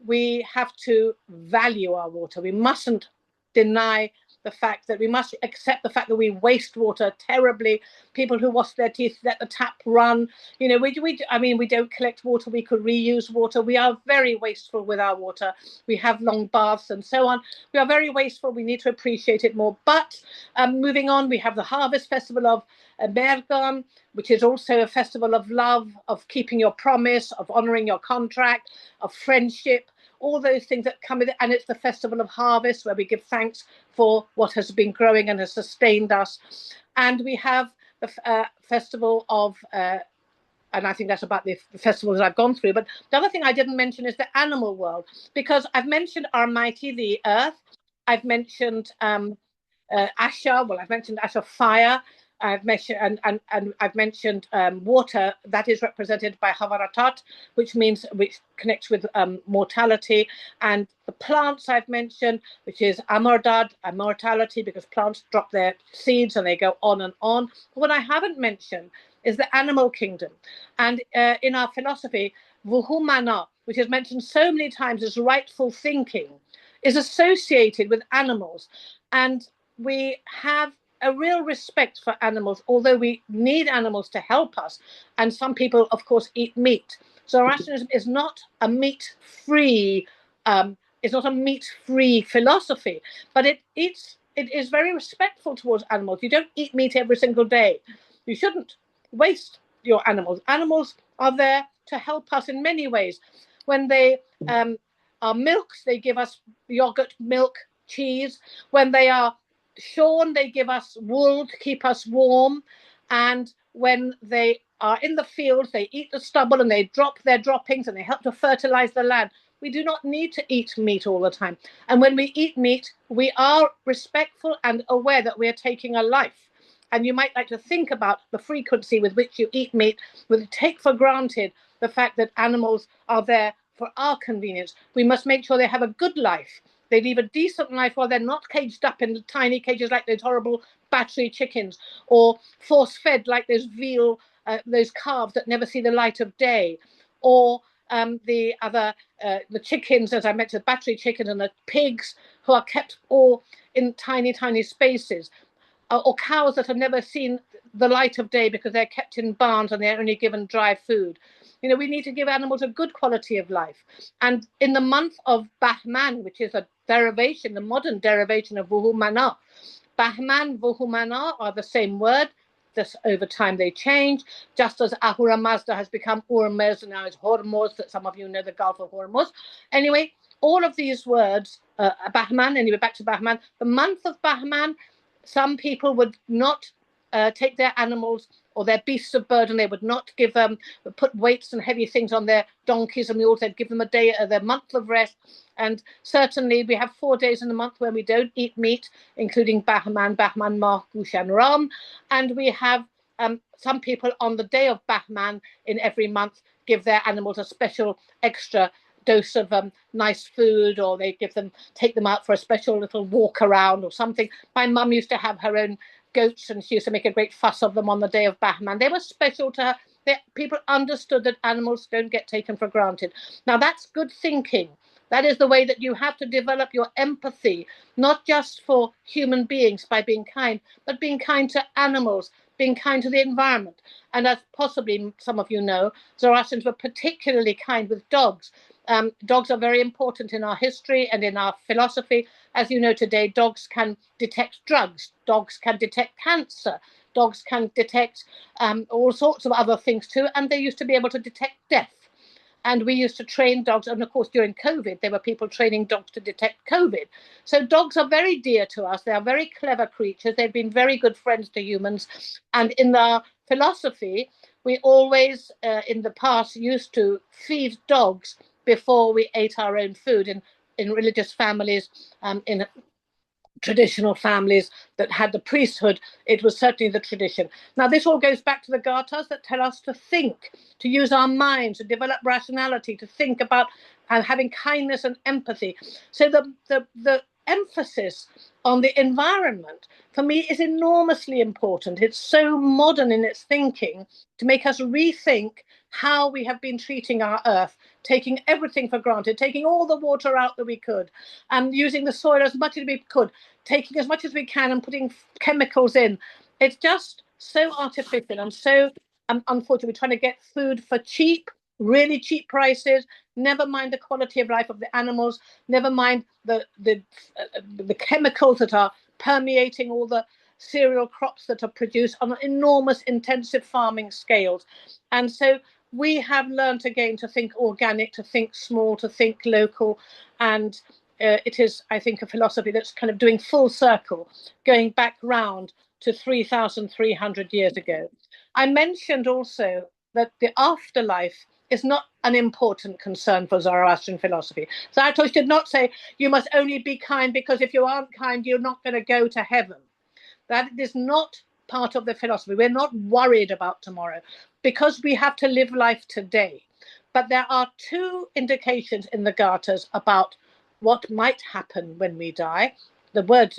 we have to value our water. We mustn't deny the fact that we must accept the fact that we waste water terribly. People who wash their teeth, let the tap run. We don't collect water. We could reuse water. We are very wasteful with our water. We have long baths and so on. We are very wasteful. We need to appreciate it more. But moving on, we have the harvest festival of Bergan, which is also a festival of love, of keeping your promise, of honoring your contract, of friendship, all those things that come with it. And it's the festival of harvest, where we give thanks for what has been growing and has sustained us. And we have the festival of, and I think that's about the festivals I've gone through. But the other thing I didn't mention is the animal world, because I've mentioned our mighty, the earth. I've mentioned Asha. Well, I've mentioned Asha, fire. I've mentioned and I've mentioned water. That is represented by Havaratat, which connects with mortality, and the plants I've mentioned, which is Amardad, immortality, because plants drop their seeds and they go on and on. But what I haven't mentioned is the animal kingdom, and in our philosophy, Vuhumana, which is mentioned so many times as rightful thinking, is associated with animals, and we have a real respect for animals, although we need animals to help us. And some people, of course, eat meat. Zoroastrianism is not a meat-free, philosophy, but it is very respectful towards animals. You don't eat meat every single day. You shouldn't waste your animals. Animals are there to help us in many ways. When they are milks, they give us yogurt, milk, cheese. When they are shorn, they give us wool to keep us warm. And when they are in the fields, they eat the stubble and they drop their droppings and they help to fertilize the land. We do not need to eat meat all the time. And when we eat meat, we are respectful and aware that we are taking a life. And you might like to think about the frequency with which you eat meat, we take for granted the fact that animals are there for our convenience. We must make sure they have a good life. They live a decent life while they're not caged up in tiny cages like those horrible battery chickens, or force-fed like those veal, those calves that never see the light of day, or the chickens, as I mentioned, the battery chickens and the pigs who are kept all in tiny, tiny spaces, or cows that have never seen the light of day because they're kept in barns and they're only given dry food. We need to give animals a good quality of life. And in the month of Bahman, which is a derivation, the modern derivation of Vuhumana, Bahman, Vuhumana are the same word. Just over time they change, just as Ahura Mazda has become Urmuz and now is Hormuz, that some of you know, the Gulf of Hormuz. Anyway, all of these words, Bahman, anyway, back to Bahman, the month of Bahman, some people would not take their animals or their beasts of burden. They would not give them, put weights and heavy things on their donkeys and mules. They'd give them a day, their month of rest. And certainly we have 4 days in the month where we don't eat meat, including Bahman, Mah, Gush, and Ram. And we have some people on the day of Bahman in every month give their animals a special extra dose of nice food, or they take them out for a special little walk around or something. My mum used to have her own goats and she used to make a great fuss of them on the day of Bahman. They were special to her. People understood that animals don't get taken for granted. Now that's good thinking. That is the way that you have to develop your empathy, not just for human beings by being kind, but being kind to animals, being kind to the environment. And as possibly some of you know, Zoroastrians were particularly kind with dogs. Dogs are very important in our history and in our philosophy. As you know today, dogs can detect drugs, dogs can detect cancer, dogs can detect all sorts of other things too, and they used to be able to detect death. And we used to train dogs, and of course during COVID there were people training dogs to detect COVID. So dogs are very dear to us. They are very clever creatures. They've been very good friends to humans. And in our philosophy, we always in the past used to feed dogs before we ate our own food in religious families, in traditional families that had the priesthood. It was certainly the tradition. Now, this all goes back to the Gathas that tell us to think, to use our minds, to develop rationality, to think about having kindness and empathy. So the emphasis on the environment, for me, is enormously important. It's so modern in its thinking to make us rethink how we have been treating our earth, taking everything for granted, taking all the water out that we could, and using the soil as much as we could, taking as much as we can and putting chemicals in. It's just so artificial and so unfortunate. We're trying to get food for cheap, really cheap prices, never mind the quality of life of the animals, never mind the chemicals that are permeating all the cereal crops that are produced on enormous intensive farming scales. And so we have learned again to think organic, to think small, to think local. And it is, I think, a philosophy that's kind of doing full circle, going back round to 3,300 years ago. I mentioned also that the afterlife is not an important concern for Zoroastrian philosophy. Zarathustra did not say you must only be kind because if you aren't kind, you're not going to go to heaven. That is not part of the philosophy. We're not worried about tomorrow because we have to live life today. But there are two indications in the Gathas about what might happen when we die. The word,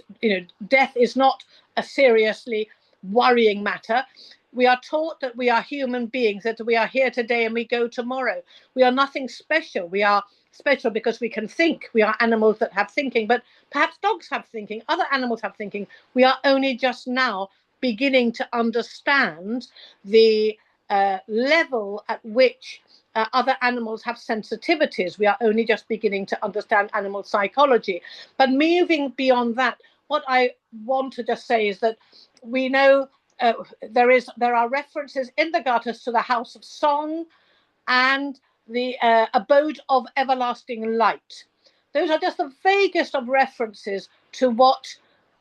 death is not a seriously worrying matter. We are taught that we are human beings, that we are here today and we go tomorrow. We are nothing special. We are special because we can think. We are animals that have thinking, but perhaps dogs have thinking, other animals have thinking. We are only just now beginning to understand the level at which other animals have sensitivities. We are only just beginning to understand animal psychology. But moving beyond that, what I want to just say is that we know there are references in the Gathas to the house of song, and the abode of everlasting light. Those are just the vaguest of references to what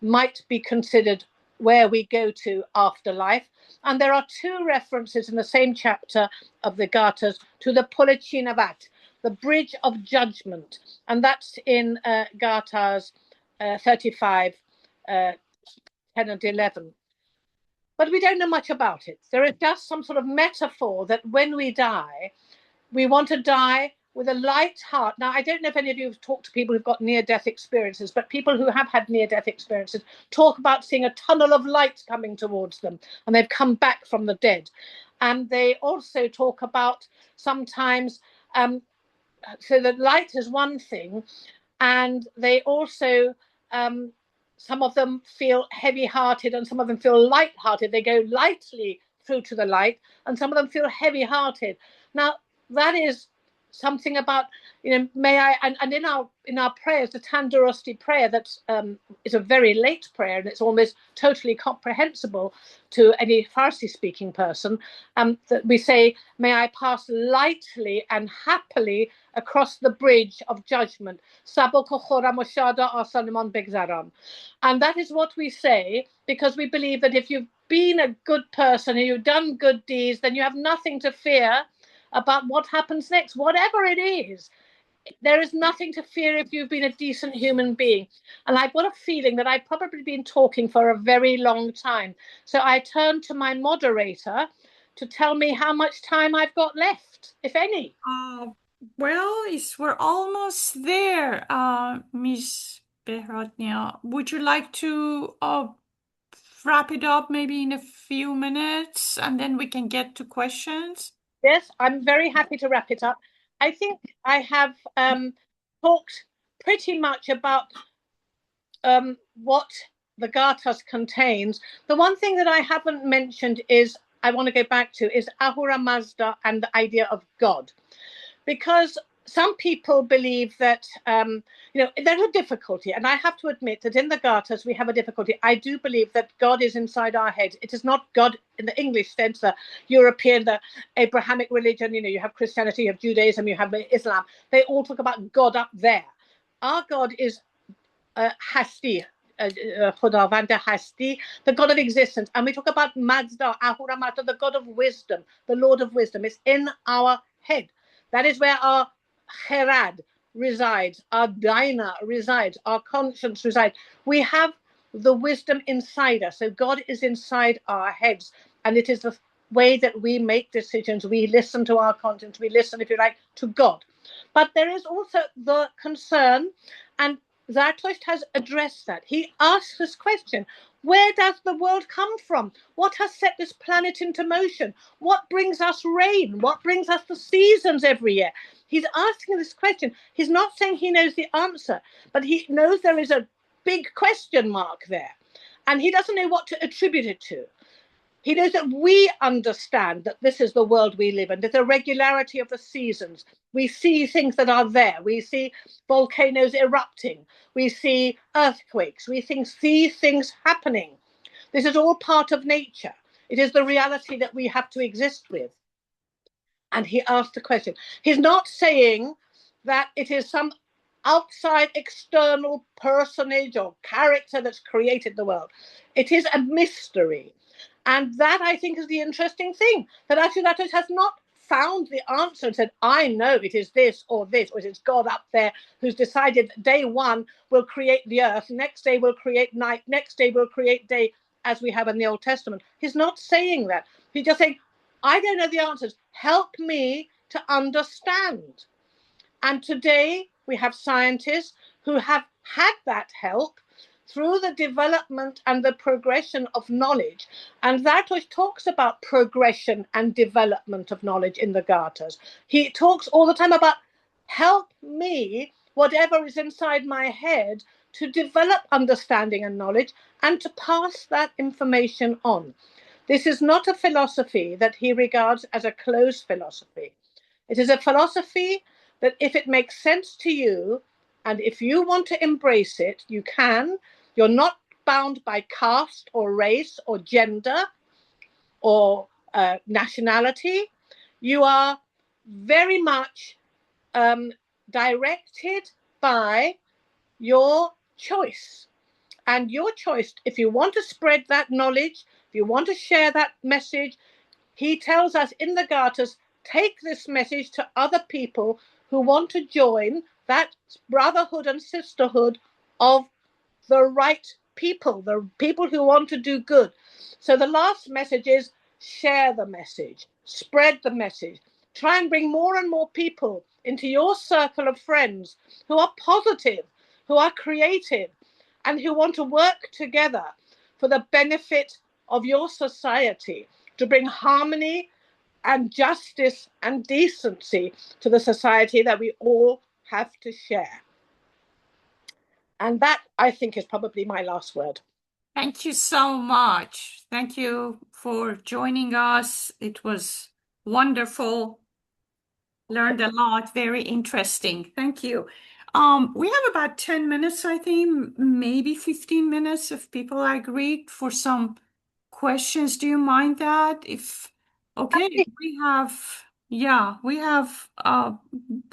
might be considered where we go to after life. And there are two references in the same chapter of the Gathas to the Pulichinavat, the bridge of judgment. And that's in Gathas 35, 10 and 11. But we don't know much about it. There is just some sort of metaphor that when we die, we want to die with a light heart. Now, I don't know if any of you have talked to people who've got near-death experiences, but people who have had near-death experiences talk about seeing a tunnel of light coming towards them, and they've come back from the dead. And they also talk about sometimes, so the light is one thing, and they also, some of them feel heavy-hearted and some of them feel light-hearted. They go lightly through to the light, and some of them feel heavy-hearted. Now, that is something about, may I, and in our prayers, the Tandurusti prayer, that is a very late prayer, and it's almost totally comprehensible to any Farsi speaking person, that we say, may I pass lightly and happily across the bridge of judgment. And that is what we say, because we believe that if you've been a good person and you've done good deeds, then you have nothing to fear about what happens next, whatever it is. There is nothing to fear if you've been a decent human being. And I've got a feeling that I've probably been talking for a very long time. So I turn to my moderator to tell me how much time I've got left, if any. Well, we're almost there, Miss Behradnia. Would you like to wrap it up maybe in a few minutes and then we can get to questions? Yes, I'm very happy to wrap it up. I think I have talked pretty much about what the Gathas contains. The one thing that I haven't mentioned is, I want to go back to, is Ahura Mazda and the idea of God. Because some people believe that, there's a difficulty. And I have to admit that in the Gathas, we have a difficulty. I do believe that God is inside our heads. It is not God in the English sense, the European, the Abrahamic religion. You have Christianity, you have Judaism, you have Islam. They all talk about God up there. Our God is Hasti, Khudavand Hasti, the God of existence. And we talk about Mazda, Ahura Mazda, the God of wisdom, the Lord of wisdom. It's in our head. That is where our Kherad resides, our Daina resides, our conscience resides. We have the wisdom inside us. So God is inside our heads. And it is the way that we make decisions. We listen to our conscience. We listen, if you like, to God. But there is also the concern, and Zarathustra has addressed that. He asks this question: where does the world come from? What has set this planet into motion? What brings us rain? What brings us the seasons every year? He's asking this question. He's not saying he knows the answer, but he knows there is a big question mark there. And he doesn't know what to attribute it to. He knows that we understand that this is the world we live in. There's a regularity of the seasons. We see things that are there. We see volcanoes erupting. We see earthquakes. We see things happening. This is all part of nature. It is the reality that we have to exist with. And he asked the question. He's not saying that it is some outside external personage or character that's created the world. It is a mystery. And that, I think, is the interesting thing, that Ashuratus has not found the answer and said, I know it is this, or it is God up there who's decided day one will create the earth, next day will create night, next day will create day, as we have in the Old Testament. He's not saying that. He's just saying, I don't know the answers. Help me to understand. And today we have scientists who have had that help through the development and the progression of knowledge. And that which talks about progression and development of knowledge in the Gathas. He talks all the time about, help me, whatever is inside my head, to develop understanding and knowledge and to pass that information on. This is not a philosophy that he regards as a closed philosophy. It is a philosophy that if it makes sense to you, and if you want to embrace it, you can. You're not bound by caste or race or gender or nationality. You are very much directed by your choice. And your choice, if you want to spread that knowledge, if you want to share that message, he tells us in the Gathas, take this message to other people who want to join that brotherhood and sisterhood of the right people, the people who want to do good. So the last message is share the message, spread the message, try and bring more and more people into your circle of friends who are positive, who are creative, and who want to work together for the benefit of your society, to bring harmony and justice and decency to the society that we all have to share. And that, I think, is probably my last word. Thank you so much. Thank you for joining us. It was wonderful. Learned a lot. Very interesting. Thank you. We have about 10 minutes, I think, maybe 15 minutes if people agree for some questions. Do you mind that? If okay, we have, yeah, we have,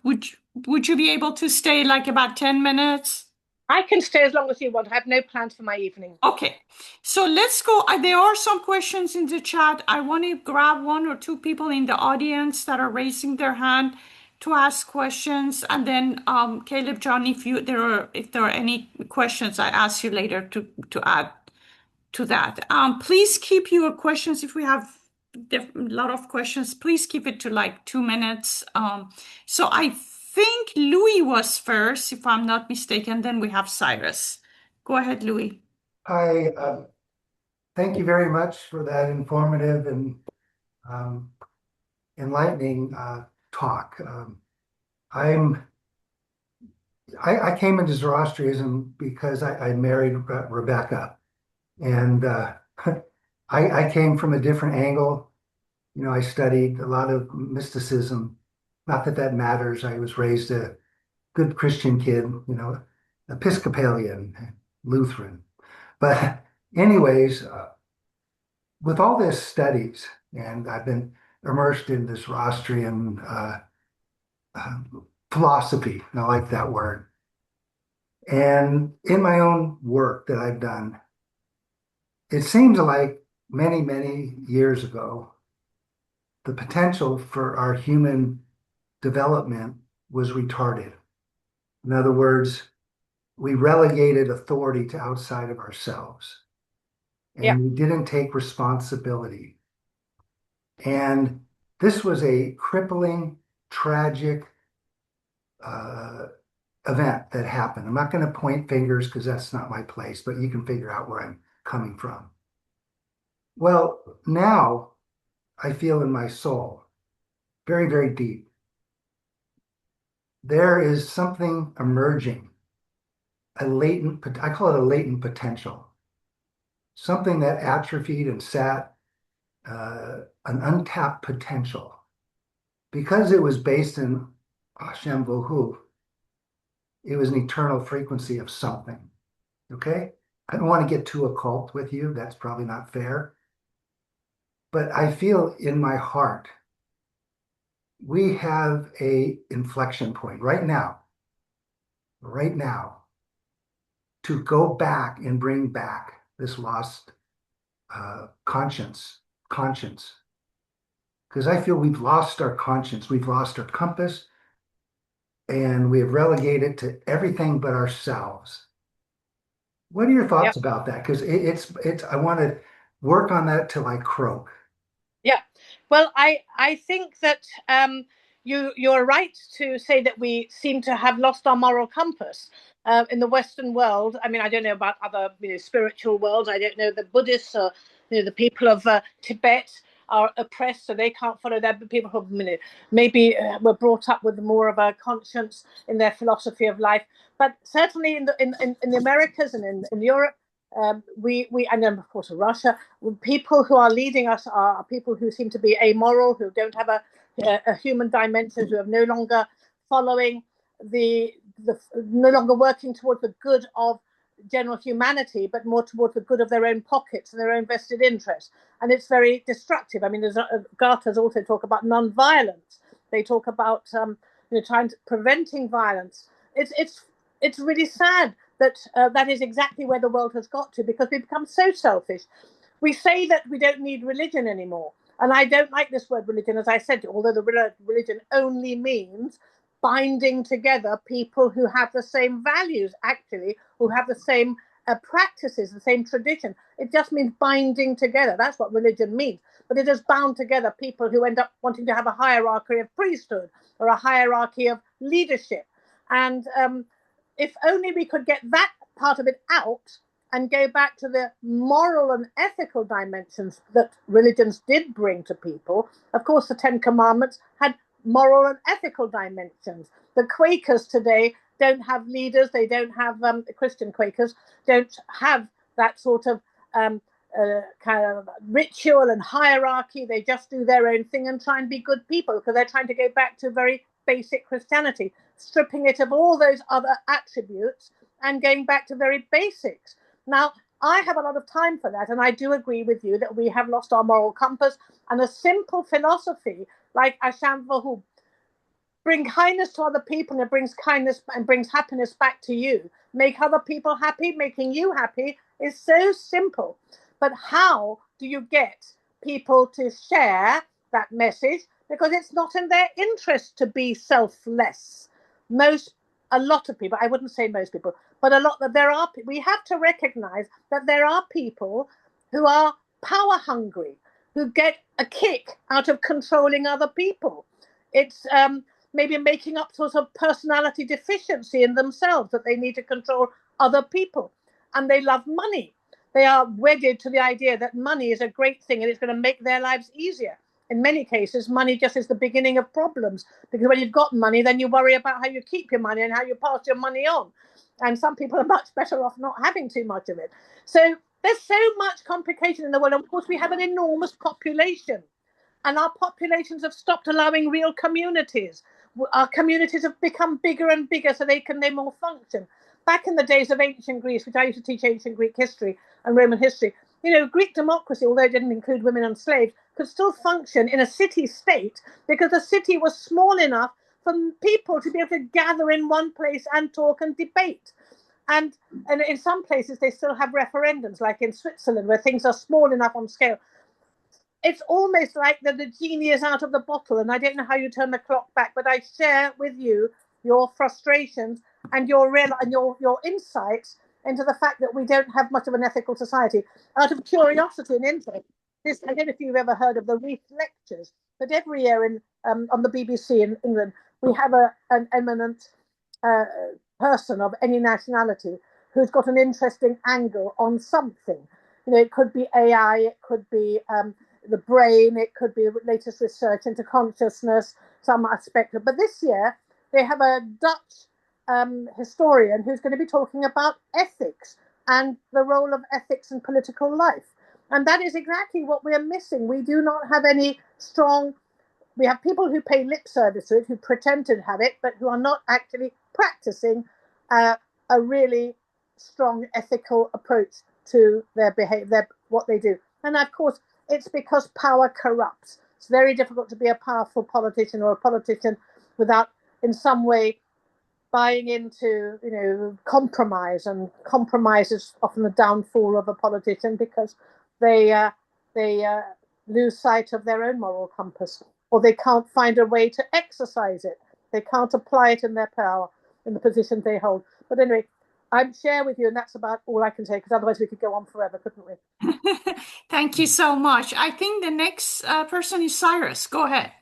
would would you be able to stay like about 10 minutes? I can stay as long as you want. I have no plans for my evening. Okay, so let's go. There are some questions in the chat. I want to grab one or two people in the audience that are raising their hand to ask questions, and then Caleb, John, if there are any questions, I ask you later to add to that. Please keep your questions. If we have a lot of questions, please keep it to like 2 minutes. So I think Louis was first, if I'm not mistaken. Then we have Cyrus. Go ahead, Louis. Hi, thank you very much for that informative and um, enlightening talk. I came into Zoroastrianism because I married Rebecca, and I came from a different angle. You know, I studied a lot of mysticism. Not that that matters. I was raised a good Christian kid, you know, Episcopalian, Lutheran. But anyways, with all this studies, and I've been immersed in this Zoroastrian uh, philosophy, and I like that word. And in my own work that I've done, it seems like many, many years ago, the potential for our human development was retarded. In other words, we relegated authority to outside of ourselves, Yeah. and we didn't take responsibility. And this was a crippling, tragic event that happened. I'm not going to point fingers because that's not my place, but you can figure out where I'm coming from. Well, now I feel in my soul, very, very deep, there is something emerging, a latent, I call it a latent potential, something that atrophied and sat, an untapped potential. Because it was based in Hashem Vohu, it was an eternal frequency of something. Okay? I don't want to get too occult with you. That's probably not fair. But I feel in my heart, we have a inflection point right now, to go back and bring back this lost conscience. Because I feel we've lost our conscience, we've lost our compass, and we have relegated to everything but ourselves. What are your thoughts about that? Because it's I want to work on that till I croak. Yeah. Well, I think that you're right to say that we seem to have lost our moral compass in the Western world. I mean, I don't know about other spiritual worlds. I don't know the Buddhists or the people of Tibet are oppressed, so they can't follow that. But people who maybe were brought up with more of a conscience in their philosophy of life. But certainly in the Americas and in Europe, we and then of course Russia, people who are leading us are people who seem to be amoral, who don't have a human dimension, who are no longer following no longer working towards the good of general humanity, but more towards the good of their own pockets and their own vested interests. And it's very destructive. I mean, Gathas also talk about non-violence, They talk about trying to preventing violence. It's really sad that that is exactly where the world has got to, because we've become so selfish. We say that we don't need religion anymore. And I don't like this word religion, as I said, although the religion only means binding together people who have the same values, actually, who have the same practices, the same tradition. It just means binding together. That's what religion means. But it has bound together people who end up wanting to have a hierarchy of priesthood or a hierarchy of leadership. And if only we could get that part of it out and go back to the moral and ethical dimensions that religions did bring to people. Of course, the Ten Commandments had moral and ethical dimensions. The Quakers today don't have leaders. They don't have Christian Quakers don't have that sort of kind of ritual and hierarchy. They just do their own thing and try and be good people, because they're trying to go back to very basic Christianity, stripping it of all those other attributes and going back to very basics. Now, I have a lot of time for that, and I do agree with you that we have lost our moral compass, and a simple philosophy like Asham Vahu, bring kindness to other people, and it brings kindness and brings happiness back to you. Make other people happy, making you happy, is so simple. But how do you get people to share that message? Because it's not in their interest to be selfless. A lot of people, I wouldn't say most people, but a lot, that we have to recognize that there are people who are power hungry, who get a kick out of controlling other people. It's maybe making up sort of personality deficiency in themselves, that they need to control other people. And they love money. They are wedded to the idea that money is a great thing and it's going to make their lives easier. In many cases, money just is the beginning of problems, because when you've got money, then you worry about how you keep your money and how you pass your money on. And some people are much better off not having too much of it. So there's so much complication in the world. And of course, we have an enormous population, and our populations have stopped allowing real communities. Our communities have become bigger and bigger so they more function. Back in the days of ancient Greece, which I used to teach ancient Greek history and Roman history, Greek democracy, although it didn't include women and slaves, could still function in a city state because the city was small enough for people to be able to gather in one place and talk and debate. And in some places, they still have referendums, like in Switzerland, where things are small enough on scale. It's almost like the genie is out of the bottle, and I don't know how you turn the clock back, but I share with you your frustrations and your insights into the fact that we don't have much of an ethical society. Out of curiosity and interest, I don't know if you've ever heard of the Reef Lectures, but every year on the BBC in England, we have an eminent person of any nationality who's got an interesting angle on something. It could be AI, it could be the brain, it could be the latest research into consciousness, some aspect of. But this year, they have a Dutch historian who's going to be talking about ethics and the role of ethics in political life. And that is exactly what we are missing. We do not have any strong. We have people who pay lip service to it, who pretend to have it, but who are not actually practicing a really strong ethical approach to their behavior, what they do. And of course, it's because power corrupts. It's very difficult to be a powerful politician or a politician without, in some way, buying into, compromise. And compromise is often the downfall of a politician, because they lose sight of their own moral compass, or they can't find a way to exercise it. They can't apply it in their power, in the position they hold. But anyway, I'm share with you, and that's about all I can say, because otherwise we could go on forever, couldn't we? Thank you so much. I think the next person is Cyrus. Go ahead.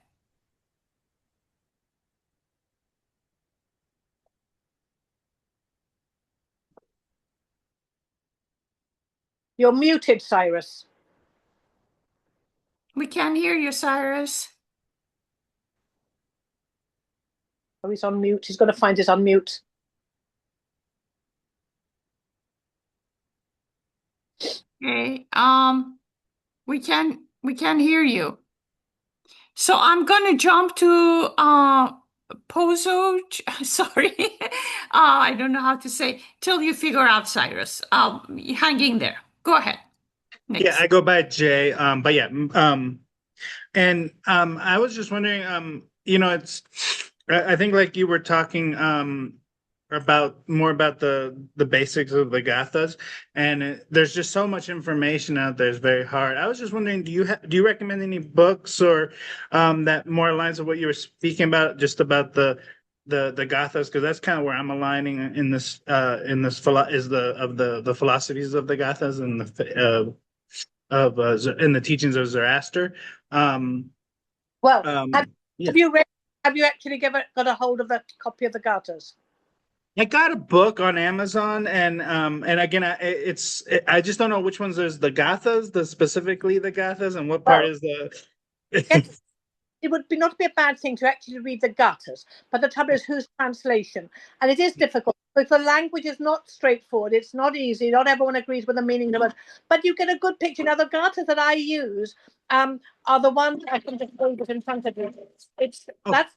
You're muted, Cyrus. We can't hear you, Cyrus. Oh, he's on mute. He's got to find his unmute. Okay. We can hear you. So I'm gonna jump to Pozo. Sorry, I don't know how to say till you figure out, Cyrus. Hang in there. Go ahead. Yeah, Next. I go by Jay. But yeah, and I was just wondering, it's I think like you were talking about more about the basics of the Gathas, and there's just so much information out there. It's very hard. I was just wondering, do you recommend any books or that more aligns with what you were speaking about, just about the Gathas, because that's kind of where I'm aligning in this is the philosophies of the Gathas and in the teachings of Zoroaster. Um, Well, um, yeah. have you read? Have you actually got a hold of that copy of the Gathas? I got a book on Amazon, and again, I just don't know which ones there's the Gathas, specifically the Gathas, and what part Well, is the. it would be not be a bad thing to actually read the Gathas, but the trouble is whose translation, and it is difficult because the language is not straightforward. It's not easy. Not everyone agrees with the meaning of it, but you get a good picture. Now, the Gathas that I use are the ones I can just hold it in front of you. It's Oh, that's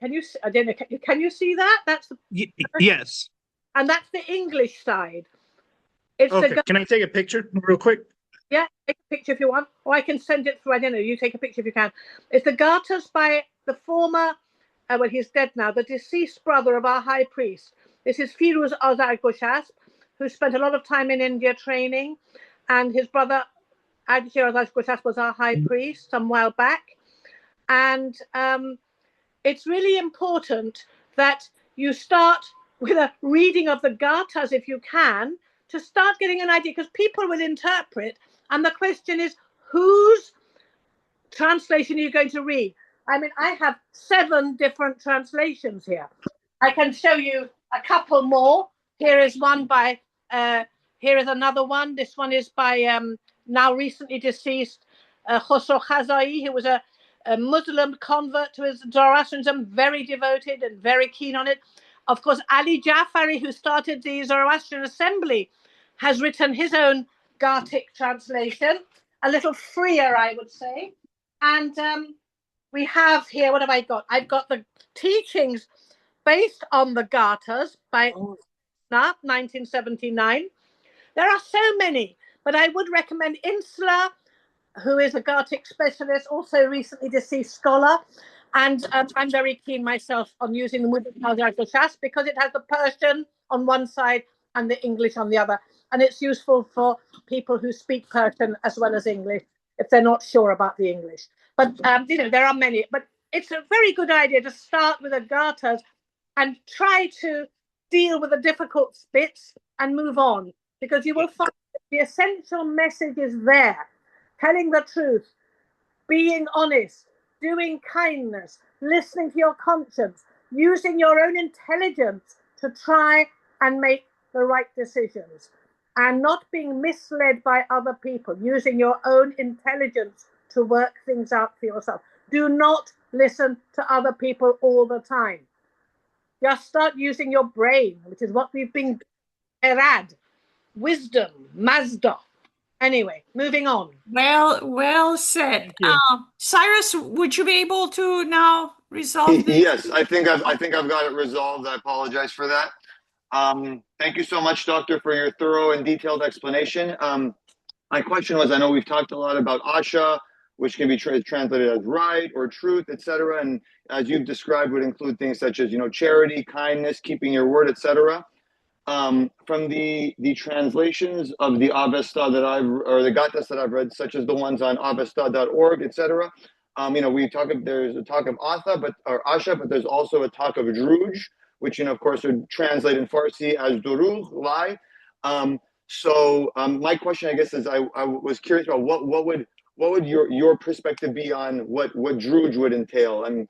can you? I don't know. Can you see that? That's the yes. and that's the English side. It's Okay. the Can I take a picture real quick? Yeah, take a picture if you want, or I can send it through. I don't know. You take a picture if you can. It's the Gathas by the former, well, he's dead now, the deceased brother of our high priest. This is Firuz Azar Goshasp, who spent a lot of time in India training, and his brother Adhir Azar Goshasp was our high priest some while back. And it's really important that you start with a reading of the Gathas if you can, to start getting an idea, because people will interpret, and the question is, whose translation are you going to read? I mean, I have 7 different translations here. I can show you a couple more. Here is one by, here is another one. This one is by now recently deceased Khosrow Khazai, who was a Muslim convert to his Zoroastrianism, very devoted and very keen on it. Of course, Ali Jafari, who started the Zoroastrian Assembly, has written his own Gartic translation, a little freer, I would say. And we have here, what have I got? I've got the teachings based on the Gathas by 1979. There are so many, but I would recommend Insula, who is a Gartic specialist, also recently deceased scholar. And I'm very keen myself on using the Mudhaj because it has the Persian on one side and the English on the other. And it's useful for people who speak Persian as well as English if they're not sure about the English. But, there are many. But it's a very good idea to start with the Gathas and try to deal with the difficult bits and move on, because you will find that the essential message is there. Telling the truth, being honest, doing kindness, listening to your conscience, using your own intelligence to try and make the right decisions, and not being misled by other people, using your own intelligence to work things out for yourself. Do not listen to other people all the time. Just start using your brain, which is what we've been erad, wisdom, Mazda. Anyway, moving on. Well said. Thank you. Cyrus, would you be able to now resolve this? Yes, I think I've got it resolved. I apologize for that. Thank you so much, Doctor, for your thorough and detailed explanation. My question was, I know we've talked a lot about Asha, which can be translated as right or truth, etc. And as you've described, would include things such as, charity, kindness, keeping your word, etc. From the translations of the Avesta or the Gathas that I've read, such as the ones on avesta.org, etc. There's a talk of or Asha, but there's also a talk of Druj, which of course would translate in Farsi as Duruj, lie. My question, I guess, is I was curious about what would your perspective be on what Druj would entail? And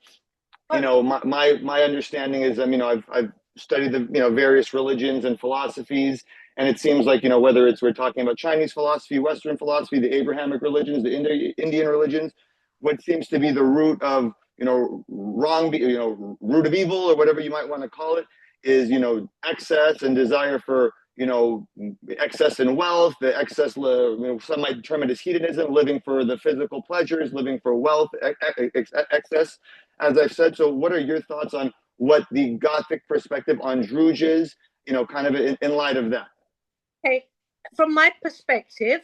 my understanding is, I've studied the various religions and philosophies, and it seems like whether we're talking about Chinese philosophy, Western philosophy, the Abrahamic religions, the Indian religions, what seems to be the root of root of evil, or whatever you might want to call it, is excess and desire for excess in wealth, the excess, some might term it as hedonism, living for the physical pleasures, living for wealth, excess, as I've said. So what are your thoughts on what the Gothic perspective on Druj is, kind of in light of that? Okay, from my perspective,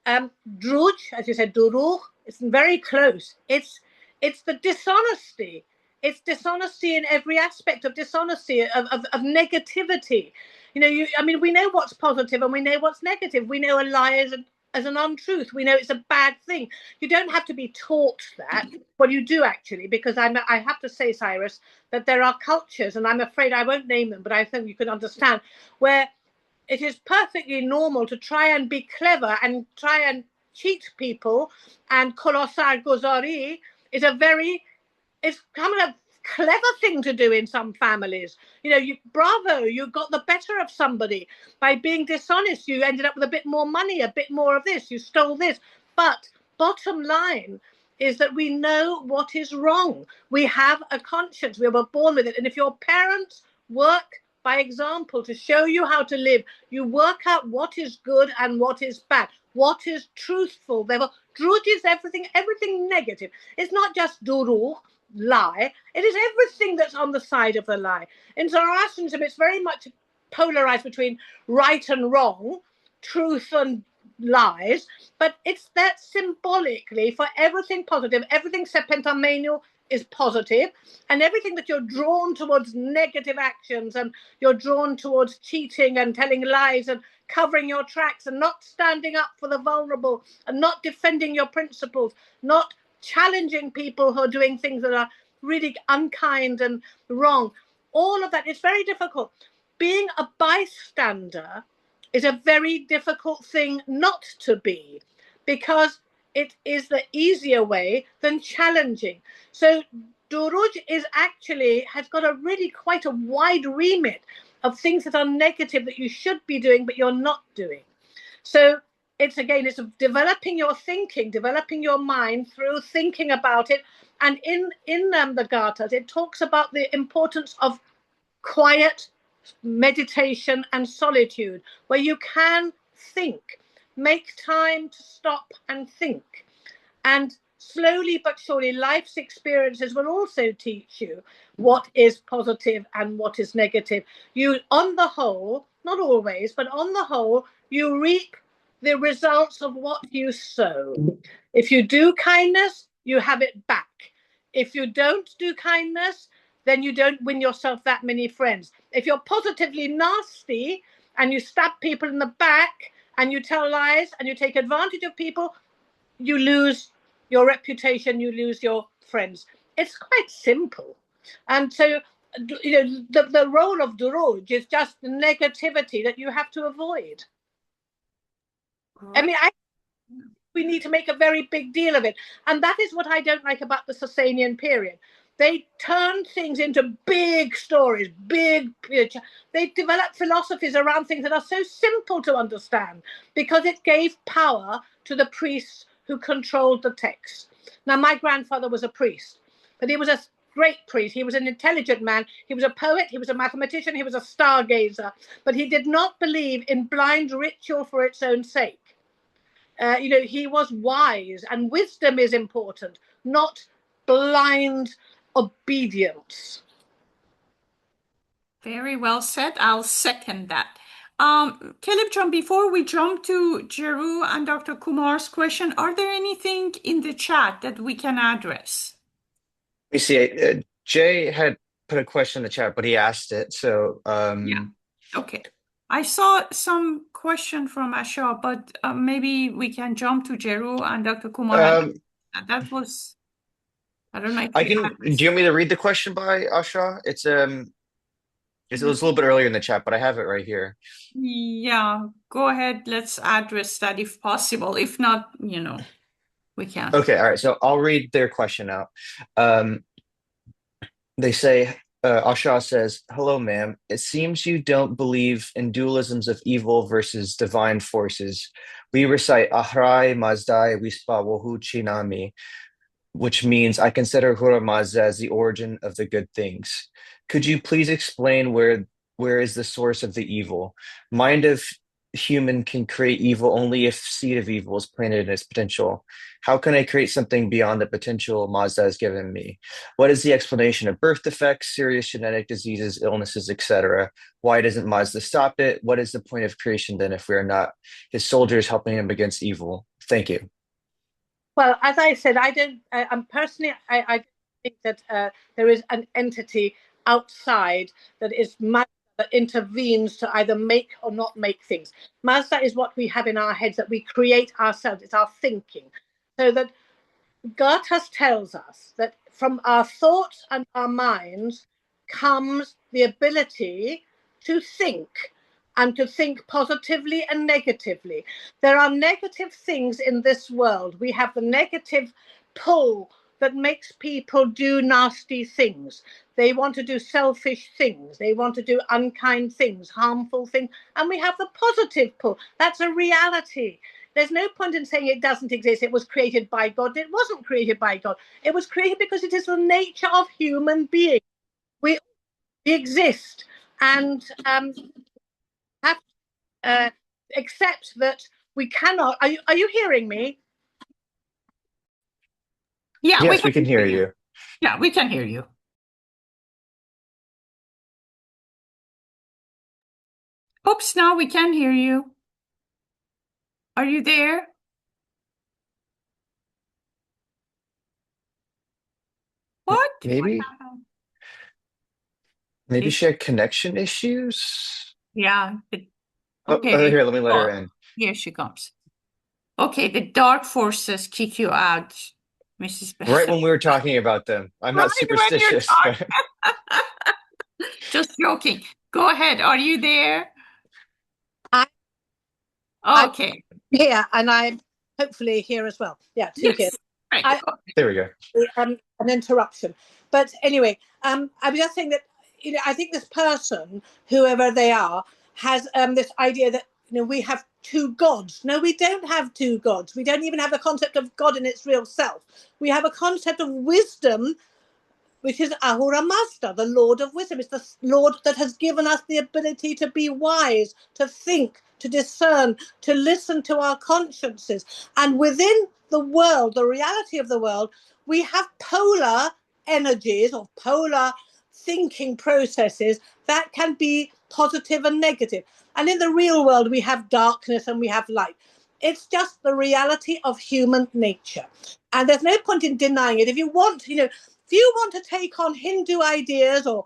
Druj, as you said, Duruj, it's very close. It's the dishonesty. it's dishonesty in every aspect of dishonesty, of negativity. I mean, we know what's positive and we know what's negative. We know a lie as an untruth. We know it's a bad thing. You don't have to be taught that. Well, you do actually, because I have to say, Cyrus, that there are cultures, and I'm afraid I won't name them, but I think you can understand, where it is perfectly normal to try and be clever and try and cheat people. And kolosar gozari is it's kind of a clever thing to do in some families. Bravo, you got the better of somebody by being dishonest. You ended up with a bit more money, a bit more of this. You stole this. But bottom line is that we know what is wrong. We have a conscience. We were born with it. And if your parents work by example to show you how to live, you work out what is good and what is bad, what is truthful. Therefore, druj is everything negative. It's not just duru, lie. It is everything that's on the side of the lie. In Zoroastrianism, it's very much polarized between right and wrong, truth and lies, but it's that symbolically for everything positive, everything serpentamenu is positive, and everything that you're drawn towards negative actions and you're drawn towards cheating and telling lies and covering your tracks and not standing up for the vulnerable and not defending your principles, not challenging people who are doing things that are really unkind and wrong. All of that is very difficult. Being a bystander is a very difficult thing not to be, because it is the easier way than challenging. So Duruj has got a really quite a wide remit of things that are negative that you should be doing, but you're not doing. So it's developing your thinking, developing your mind through thinking about it. And in the Gathas, it talks about the importance of quiet meditation and solitude, where you can think, make time to stop and think. And slowly but surely, life's experiences will also teach you what is positive and what is negative. You, on the whole, not always, but on the whole, you reap the results of what you sow. If you do kindness, you have it back. If you don't do kindness, then you don't win yourself that many friends. If you're positively nasty and you stab people in the back and you tell lies and you take advantage of people, you lose your reputation, you lose your friends. It's quite simple. And so, the role of Duruj is just the negativity that you have to avoid. I mean, we need to make a very big deal of it. And that is what I don't like about the Sasanian period. They turned things into big stories, they developed philosophies around things that are so simple to understand, because it gave power to the priests who controlled the text. Now, my grandfather was a priest, but he was a great priest. He was an intelligent man. He was a poet. He was a mathematician. He was a stargazer. But he did not believe in blind ritual for its own sake. He was wise, and wisdom is important, not blind obedience. Very well said. I'll second that. Caleb John, before we jump to Jeru and Dr. Kumar's question, are there anything in the chat that we can address? We see Jay had put a question in the chat, but he asked it. So yeah. Okay. I saw some question from Asha, but maybe we can jump to Jeru and Dr. Kumar. That was, I don't know. Do you want me to read the question by Asha? It was a little bit earlier in the chat, but I have it right here. Yeah, go ahead. Let's address that if possible. If not, we can. Okay, all right. So I'll read their question out. They say, Asha says, "Hello, ma'am. It seems you don't believe in dualisms of evil versus divine forces. We recite Ahrai Mazdai Wispa Wohu Chinami, which means I consider Hura Mazda as the origin of the good things. Could you please explain where is the source of the evil? Mind of human can create evil only if seed of evil is planted in its potential. How can I create something beyond the potential Mazda has given me? What is the explanation of birth defects, serious genetic diseases, illnesses, etc.? Why doesn't Mazda stop it? What is the point of creation then if we are not his soldiers helping him against evil? Thank you." Well, as I said, I'm personally, I think that there is an entity outside that is Mazda that intervenes to either make or not make things. Mazda is what we have in our heads that we create ourselves. It's our thinking. So that Gathas tells us that from our thoughts and our minds comes the ability to think, and to think positively and negatively. There are negative things in this world. We have the negative pull that makes people do nasty things. They want to do selfish things. They want to do unkind things, harmful things. And we have the positive pull. That's a reality. There's no point in saying it doesn't exist. It was created by God. It wasn't created by God. It was created because it is the nature of human beings. We exist and have accept that we cannot. Are you hearing me? Yeah, Yes, we can hear you. Yeah, we can hear you. Oops, now we can hear you. Are you there? What? Maybe she had connection issues. Yeah. Oh, Okay. here, let me let her in. Here she comes. Okay, the dark forces kick you out, Mrs. Right Bethel. when we were talking about them. I'm not Right when you're superstitious, but Just joking. Go ahead. Are you there? I'm Okay. here, and I'm hopefully here as well. Yeah, two here. Yes. Right. I, there we go. an interruption. But anyway, I was just saying that I think this person, whoever they are, has this idea that we have two gods. No, we don't have two gods. We don't even have the concept of God in its real self. We have a concept of wisdom, which is Ahura Mazda, the Lord of wisdom. It's the Lord that has given us the ability to be wise, to think, to discern, to listen to our consciences. And within the world, the reality of the world, we have polar energies or polar thinking processes that can be positive and negative. And in the real world, we have darkness and we have light. It's just the reality of human nature. And there's no point in denying it. If you want, if you want to take on Hindu ideas or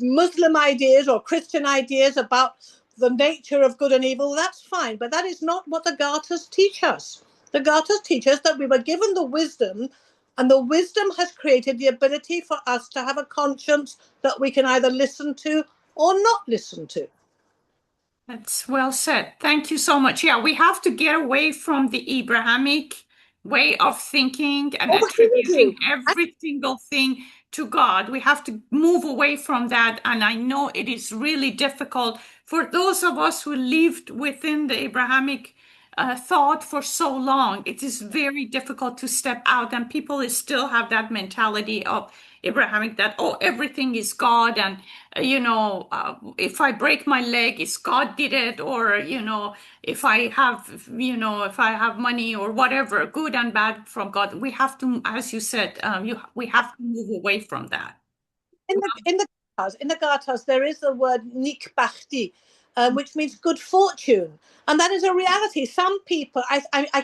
Muslim ideas or Christian ideas about the nature of good and evil, that's fine. But that is not what the Gathas teach us. The Gathas teach us that we were given the wisdom, and the wisdom has created the ability for us to have a conscience that we can either listen to or not listen to. That's well said. Thank you so much. Yeah, we have to get away from the Abrahamic way of thinking and attributing every single thing to God. We have to move away from that. And I know it is really difficult for those of us who lived within the Abrahamic thought for so long. It is very difficult to step out, and people still have that mentality of Abrahamic that, oh, everything is God, and if I break my leg, it's God did it, or if I have money or whatever, good and bad from God. We have to, as you said, we have to move away from that. In the Gathas, there is the word nikbachti, which means good fortune, and that is a reality. Some people, I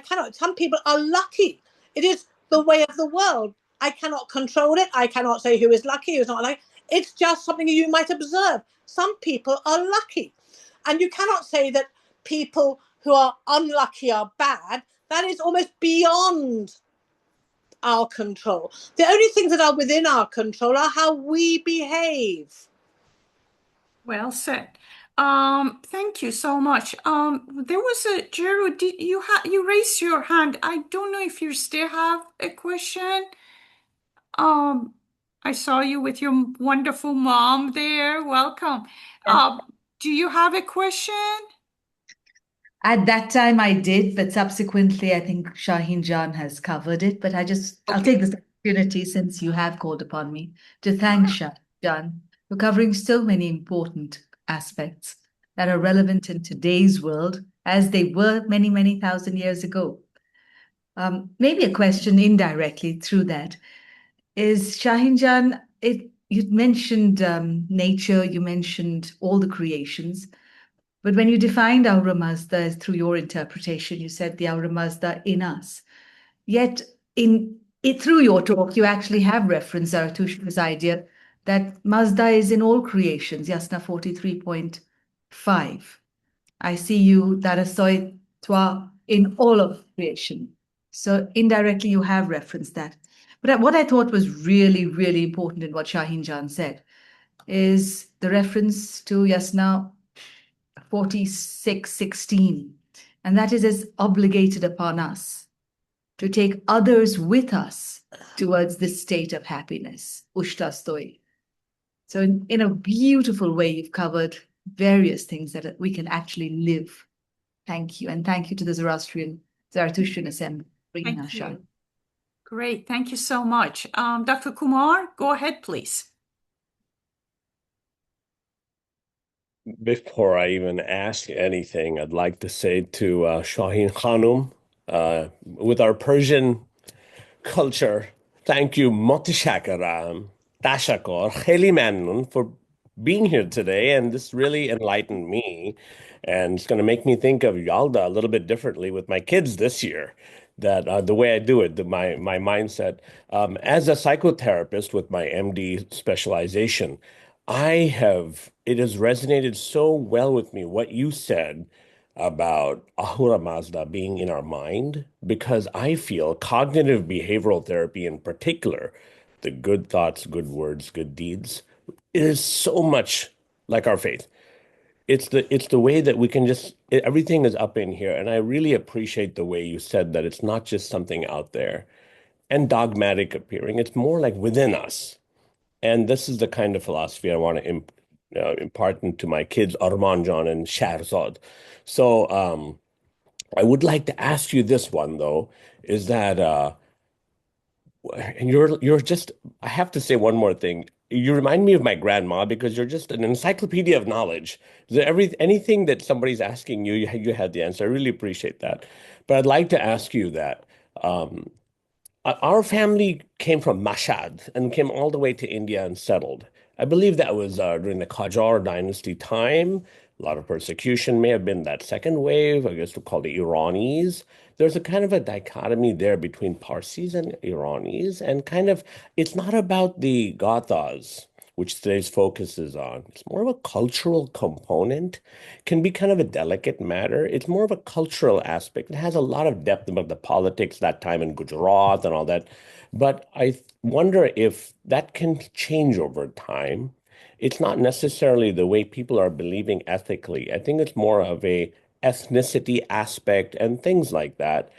cannot. Some people are lucky. It is the way of the world. I cannot control it. I cannot say who is lucky, who's not lucky. It's just something you might observe. Some people are lucky, and you cannot say that people who are unlucky are bad. That is almost beyond our control. The only things that are within our control are how we behave. Well said. Thank you so much. There was a Gerald, did you raised your hand. I don't know if you still have a question. I saw you with your wonderful mom there. Welcome. Do you have a question? At that time, I did, but subsequently, I think Shaheen Jan has covered it. But I'll take this opportunity since you have called upon me to thank Shaheen Jan for covering so many important aspects that are relevant in today's world as they were many, many thousand years ago. Maybe a question indirectly through that is, Shaheen Jan, you mentioned nature, you mentioned all the creations. But when you defined Ahura Mazda through your interpretation, you said the Ahura Mazda in us. Yet in through your talk, you actually have referenced Zarathustra's idea that Mazda is in all creations, Yasna 43.5. I see you, Darasoi Twa, in all of creation. So indirectly, you have referenced that. But what I thought was really, really important in what Shaheen Jan said is the reference to Yasna 46:16, and that is as obligated upon us to take others with us towards this state of happiness. Ushtastoi. So in a beautiful way, you've covered various things that we can actually live. Thank you. And thank you to the Zarathustrian Assembly for bringing Thank us, Shah. you. Great. Thank you so much. Dr. Kumar, go ahead, please. Before I even ask anything, I'd like to say to Shaheen Khanum, with our Persian culture, thank you, Motishakaram, Tashakor, Kheli Mamnun for being here today. And this really enlightened me. And it's going to make me think of Yalda a little bit differently with my kids this year. That the way I do it, my mindset. As a psychotherapist with my MD specialization, it has resonated so well with me what you said about Ahura Mazda being in our mind, because I feel cognitive behavioral therapy in particular, the good thoughts, good words, good deeds, it is so much like our faith. It's the way that we can everything is up in here. And I really appreciate the way you said that it's not just something out there and dogmatic appearing. It's more like within us. And this is the kind of philosophy I want to impart into my kids, Arman John and Shahrzad. So I would like to ask you this one though, is that and you're just I have to say one more thing. You remind me of my grandma because you're just an encyclopedia of knowledge. Anything that somebody's asking you, you had the answer. I really appreciate that. But I'd like to ask you that. Um, our family came from Mashhad and came all the way to India and settled. I believe that was during the Qajar dynasty time. A lot of persecution may have been that second wave, I guess we'll call the Iranis. There's a kind of a dichotomy there between Parsis and Iranis, and kind of it's not about the Gathas, which today's focus is on. It's more of a cultural component, can be kind of a delicate matter. It's more of a cultural aspect. It has a lot of depth about the politics that time in Gujarat and all that. But I wonder if that can change over time. It's not necessarily the way people are believing ethically. I think it's more of a ethnicity aspect and things like that.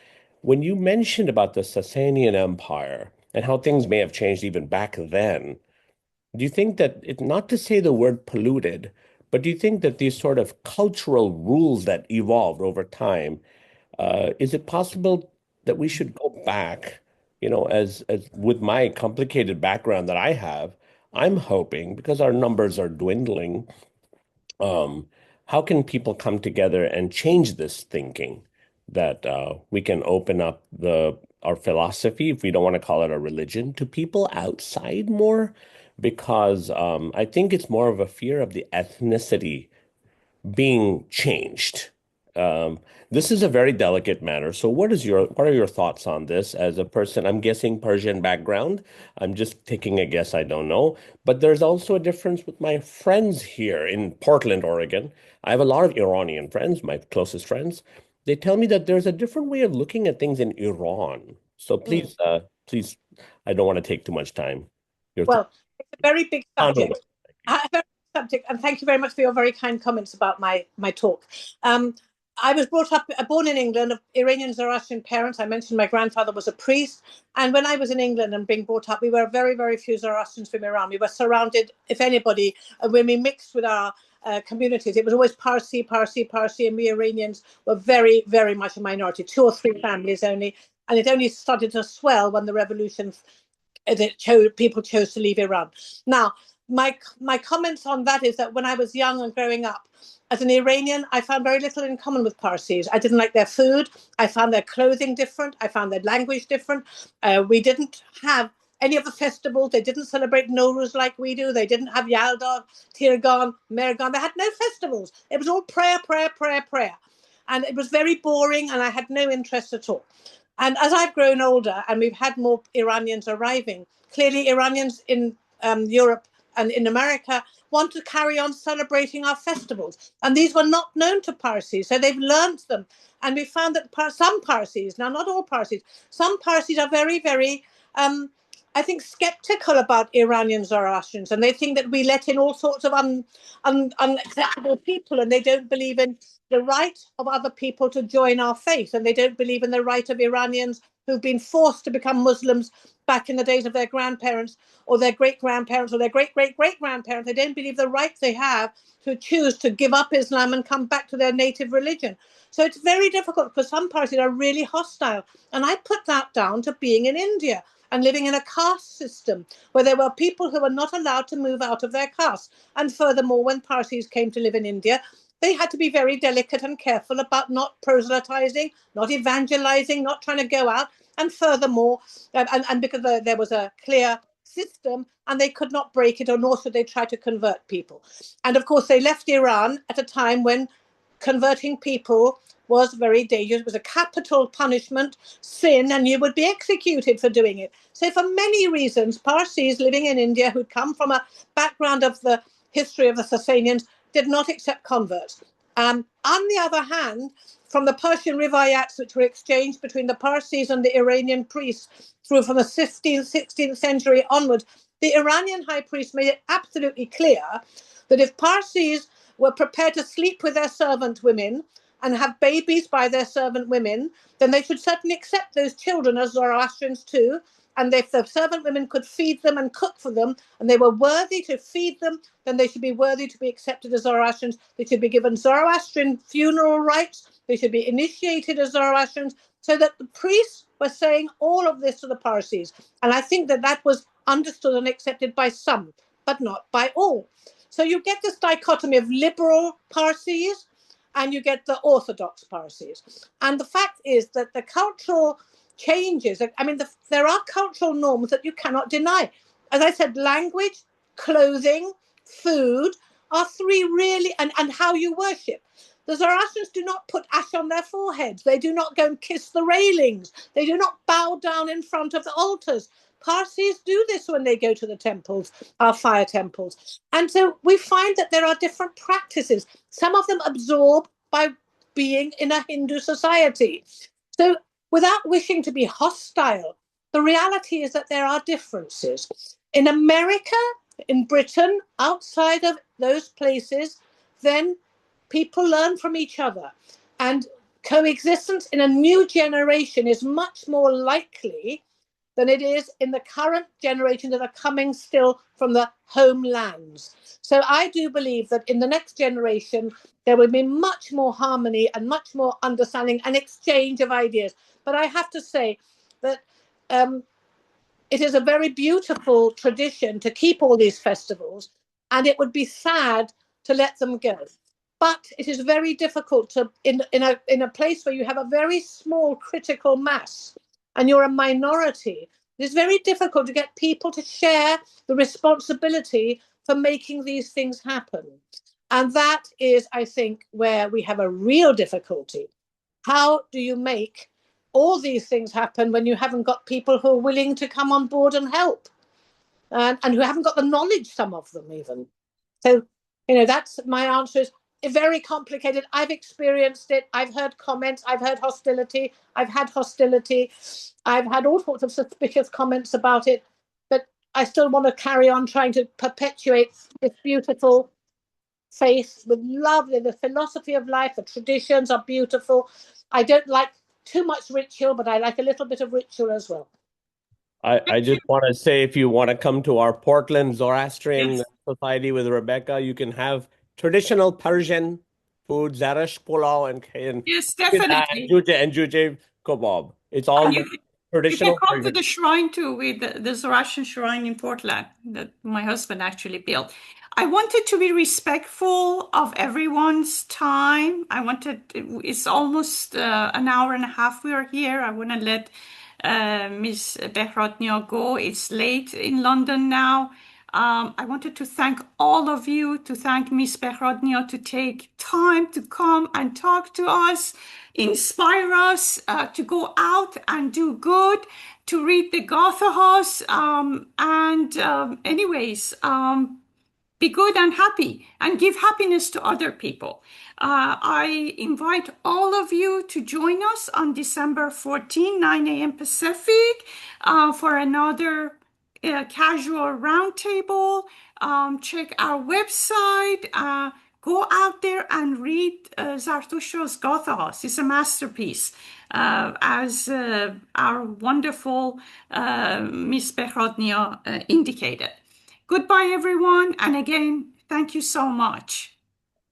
When you mentioned about the Sasanian Empire and how things may have changed even back then, do you think that not to say the word polluted, but do you think that these sort of cultural rules that evolved over time, is it possible that we should go back, as with my complicated background that I have, I'm hoping because our numbers are dwindling, um, how can people come together and change this thinking that we can open up our philosophy, if we don't want to call it a religion, to people outside more? Because I think it's more of a fear of the ethnicity being changed. Um, this is a very delicate matter. So what are your thoughts on this as a person? I'm guessing Persian background. I'm just taking a guess. I don't know. But there's also a difference with my friends here in Portland, Oregon. I have a lot of Iranian friends, my closest friends. They tell me that there's a different way of looking at things in Iran. So please, I don't want to take too much time. Your Well, it's a very big thoughts. subject. A very big subject, and thank you very much for your very kind comments about my talk. I was born in England, of Iranian Zoroastrian parents. I mentioned my grandfather was a priest. And when I was in England and being brought up, we were very, very few Zoroastrians from Iran. We were surrounded, if anybody, when we mixed with our communities, it was always Parsi, Parsi, Parsi, and we Iranians were very, very much a minority, 2 or 3 families only. And it only started to swell when the revolution people chose to leave Iran. Now, my comments on that is that when I was young and growing up, as an Iranian, I found very little in common with Parsis. I didn't like their food. I found their clothing different. I found their language different. We didn't have any of the festivals. They didn't celebrate Nowruz like we do. They didn't have Yalda, Tirgan, Mergan. They had no festivals. It was all prayer, prayer, prayer, prayer. And it was very boring, and I had no interest at all. And as I've grown older and we've had more Iranians arriving, clearly Iranians in Europe and in America want to carry on celebrating our festivals. And these were not known to Parsis, so they've learned them. And we found that some Parsis, now not all Parsis, some Parsis are very, very, I think, skeptical about Iranian Zoroastrians. And they think that we let in all sorts of unacceptable people, and they don't believe in the right of other people to join our faith, and they don't believe in the right of Iranians who've been forced to become Muslims back in the days of their grandparents or their great-grandparents or their great-great-great-grandparents. They don't believe the right they have to choose to give up Islam and come back to their native religion. So it's very difficult because some parties are really hostile. And I put that down to being in India and living in a caste system where there were people who were not allowed to move out of their caste. And furthermore, when Parsis came to live in India, they had to be very delicate and careful about not proselytizing, not evangelizing, not trying to go out. And furthermore, and because there was a clear system and they could not break it, or nor should they try to convert people. And of course, they left Iran at a time when converting people was very dangerous. It was a capital punishment, sin, and you would be executed for doing it. So for many reasons, Parsis living in India who'd come from a background of the history of the Sasanians did not accept converts. On the other hand, from the Persian rivayats which were exchanged between the Parsis and the Iranian priests through from the 15th, 16th century onward, the Iranian high priest made it absolutely clear that if Parsis were prepared to sleep with their servant women and have babies by their servant women, then they should certainly accept those children as Zoroastrians too. And if the servant women could feed them and cook for them, and they were worthy to feed them, then they should be worthy to be accepted as Zoroastrians. They should be given Zoroastrian funeral rites. They should be initiated as Zoroastrians, so that the priests were saying all of this to the Parsis. And I think that that was understood and accepted by some, but not by all. So you get this dichotomy of liberal Parsis and you get the orthodox Parsis. And the fact is that the cultural changes, I mean, there are cultural norms that you cannot deny. As I said, language, clothing, food are three really, and how you worship. The Zoroastrians do not put ash on their foreheads. They do not go and kiss the railings. They do not bow down in front of the altars. Parsis do this when they go to the temples, our fire temples. And so we find that there are different practices, some of them absorbed by being in a Hindu society. So without wishing to be hostile, the reality is that there are differences. In America, in Britain, outside of those places, then people learn from each other. And coexistence in a new generation is much more likely than it is in the current generation that are coming still from the homelands. So I do believe that in the next generation, there will be much more harmony and much more understanding and exchange of ideas. But I have to say that it is a very beautiful tradition to keep all these festivals, and it would be sad to let them go. But it is very difficult to, in a place where you have a very small critical mass and you're a minority, it's very difficult to get people to share the responsibility for making these things happen. And that is, I think, where we have a real difficulty. How do you make all these things happen when you haven't got people who are willing to come on board and help, and who haven't got the knowledge, some of them even. So, that's my answer is very complicated. I've experienced it. I've heard comments. I've heard hostility. I've had hostility. I've had all sorts of suspicious comments about it. But I still want to carry on trying to perpetuate this beautiful faith with love. The philosophy of life, the traditions are beautiful. I don't like too much ritual, but I like a little bit of ritual as well. I just want to say, if you want to come to our Portland Zoroastrian Yes, Society with Rebecca, you can have traditional Persian food, zarash pulao, and yes, and definitely. juje kebab. It's all And you can traditional come to Persian. the shrine too, with the Zoroastrian shrine in Portland that my husband actually built. I wanted to be respectful of everyone's time. It's almost an hour and a half we are here. I want to let Ms. Behratnia go. It's late in London now. I wanted to thank all of you, to thank Miss Behrodnia to take time to come and talk to us, inspire us to go out and do good, to read the Gathas, be good and happy and give happiness to other people. I invite all of you to join us on December 14, 9 a.m. Pacific, for another casual roundtable. Check our website. Go out there and read Zarathustra's Gathas. It's a masterpiece, as our wonderful Miss Behrodnia indicated. Goodbye, everyone. And again, thank you so much.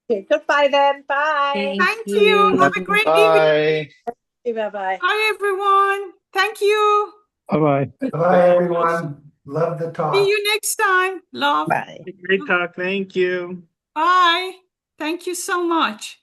Okay, goodbye then. Bye. Thank you. Have a great evening. Bye. Bye-bye. Bye, everyone. Thank you. Bye-bye. Bye, everyone. Love the See talk. you next time. Love. Bye. Great talk. Thank you. Bye. Thank you so much.